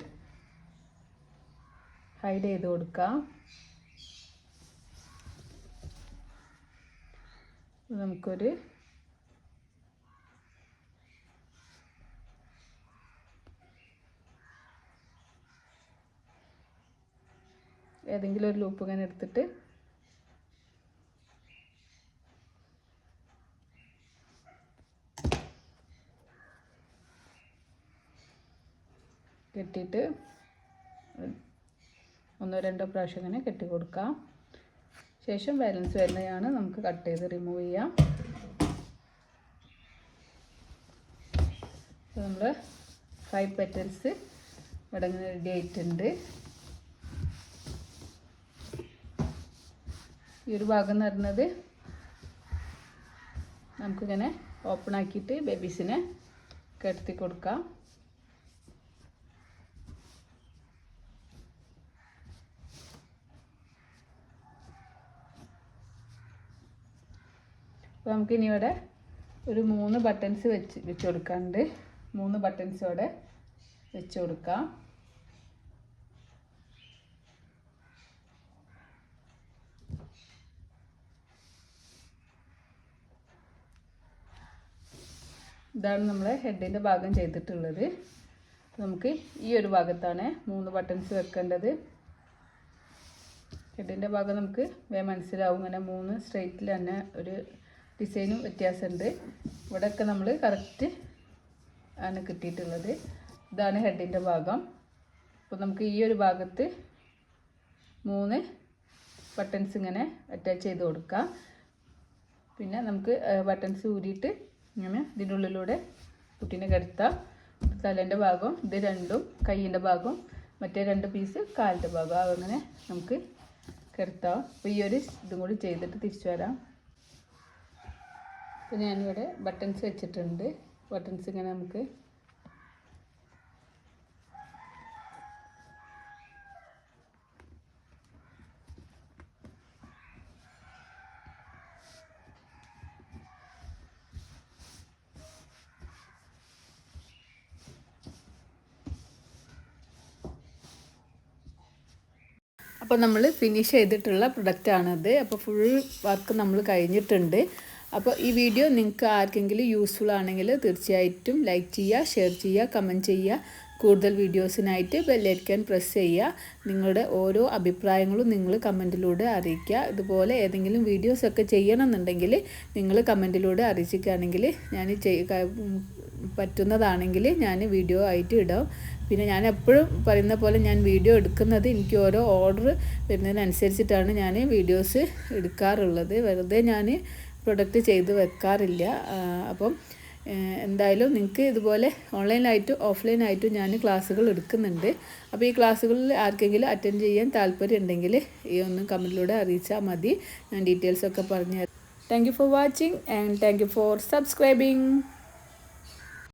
ഹൈഡ് ചെയ്ത് കൊടുക്കാം. നമുക്കൊരു ഏതെങ്കിലും ഒരു ലൂപ്പ് ഇങ്ങനെ എടുത്തിട്ട് കെട്ടിയിട്ട് 1-2 പ്രാവശ്യം ഇങ്ങനെ കെട്ടി കൊടുക്കാം. ശേഷം ബാലൻസ് വരുന്നതാണ് നമുക്ക് കട്ട് ചെയ്ത് റിമൂവ് ചെയ്യാം. അപ്പോൾ നമ്മൾ 5 പെറ്റൽസ് ഇവിടെ റെഡി ആയിട്ടുണ്ട്. ഈ ഒരു ഭാഗം എന്ന് പറയുന്നത് നമുക്കിങ്ങനെ ഓപ്പൺ ആക്കിയിട്ട് ബേബീസിനെ കിടത്തി കൊടുക്കാം. അപ്പോൾ നമുക്കിനി ഇവിടെ ഒരു 3 ബട്ടൺസ് വെച്ച് കൊടുക്കാനുണ്ട്. 3 ബട്ടൺസോടെ വെച്ച് കൊടുക്കാം. ഇതാണ് നമ്മളെ ഹെഡിൻ്റെ ഭാഗം ചെയ്തിട്ടുള്ളത്. നമുക്ക് ഈ ഒരു ഭാഗത്താണ് 3 ബട്ടൺസ് വെക്കേണ്ടത്. ഹെഡിൻ്റെ ഭാഗം നമുക്ക് മനസ്സിലാവും. ഇങ്ങനെ 3 സ്ട്രെയിറ്റിൽ തന്നെ ഒരു ഡിസൈനും വ്യത്യാസമുണ്ട്. ഇവിടെയൊക്കെ നമ്മൾ കറക്റ്റ് ആണ് കിട്ടിയിട്ടുള്ളത്. ഇതാണ് ഹെഡിൻ്റെ ഭാഗം. അപ്പോൾ നമുക്ക് ഈ ഒരു ഭാഗത്ത് 3 ബട്ടൺസ് ഇങ്ങനെ അറ്റാച്ച് ചെയ്ത് കൊടുക്കാം. പിന്നെ നമുക്ക് ബട്ടൺസ് ഊരിയിട്ട് ഇങ്ങനെ ഇതിൻ്റെ ഉള്ളിലൂടെ കുട്ടീനെ കിടത്താം. തലേൻ്റെ ഭാഗം ഇത് രണ്ടും, കൈയിൻ്റെ ഭാഗം മറ്റേ 2 പീസ് കാലിൻ്റെ ഭാഗം, അങ്ങനെ നമുക്ക് കിടത്താം. അപ്പോൾ ഈ ഒരു ഇതും കൂടി ചെയ്തിട്ട് തിരിച്ചു വരാം. അപ്പോൾ ഞാനിവിടെ ബട്ടൺസ് വെച്ചിട്ടുണ്ട്. ബട്ടൺസ് ഇങ്ങനെ നമുക്ക് അപ്പോൾ നമ്മൾ ഫിനിഷ് ചെയ്തിട്ടുള്ള പ്രൊഡക്റ്റാണത്. അപ്പോൾ ഫുൾ വർക്ക് നമ്മൾ കഴിഞ്ഞിട്ടുണ്ട്. അപ്പോൾ ഈ വീഡിയോ നിങ്ങൾക്ക് ആർക്കെങ്കിലും യൂസ്ഫുൾ ആണെങ്കിൽ തീർച്ചയായിട്ടും ലൈക്ക് ചെയ്യുക, ഷെയർ ചെയ്യുക, കമൻറ്റ് ചെയ്യുക. കൂടുതൽ വീഡിയോസിനായിട്ട് ബെല്ലൈക്കൺ പ്രസ് ചെയ്യുക. നിങ്ങളുടെ ഓരോ അഭിപ്രായങ്ങളും നിങ്ങൾ കമൻറ്റിലൂടെ അറിയിക്കുക. ഇതുപോലെ ഏതെങ്കിലും വീഡിയോസൊക്കെ ചെയ്യണമെന്നുണ്ടെങ്കിൽ നിങ്ങൾ കമൻറ്റിലൂടെ അറിയിക്കുകയാണെങ്കിൽ ഞാൻ പറ്റുന്നതാണെങ്കിൽ ഞാൻ വീഡിയോ ആയിട്ട് ഇടാം. പിന്നെ ഞാൻ എപ്പോഴും പറയുന്ന പോലെ ഞാൻ വീഡിയോ എടുക്കുന്നത് എനിക്ക് ഓരോ ഓർഡർ വരുന്നതിനനുസരിച്ചിട്ടാണ് ഞാൻ വീഡിയോസ് എടുക്കാറുള്ളത്. വെറുതെ ഞാൻ പ്രൊഡക്റ്റ് ചെയ്ത് വെക്കാറില്ല. അപ്പം എന്തായാലും നിങ്ങൾക്ക് ഇതുപോലെ ഓൺലൈനായിട്ടും ഓഫ്ലൈനായിട്ടും ഞാൻ ക്ലാസ്സുകൾ എടുക്കുന്നുണ്ട്. അപ്പോൾ ഈ ക്ലാസ്സുകളിൽ ആർക്കെങ്കിലും അറ്റൻഡ് ചെയ്യാൻ താല്പര്യം ഉണ്ടെങ്കിൽ ഈ ഒന്ന് കമൻറ്റിലൂടെ അറിയിച്ചാൽ മതി. ഞാൻ ഡീറ്റെയിൽസൊക്കെ പറഞ്ഞു തരാം. Thank you for watching and thank you for subscribing.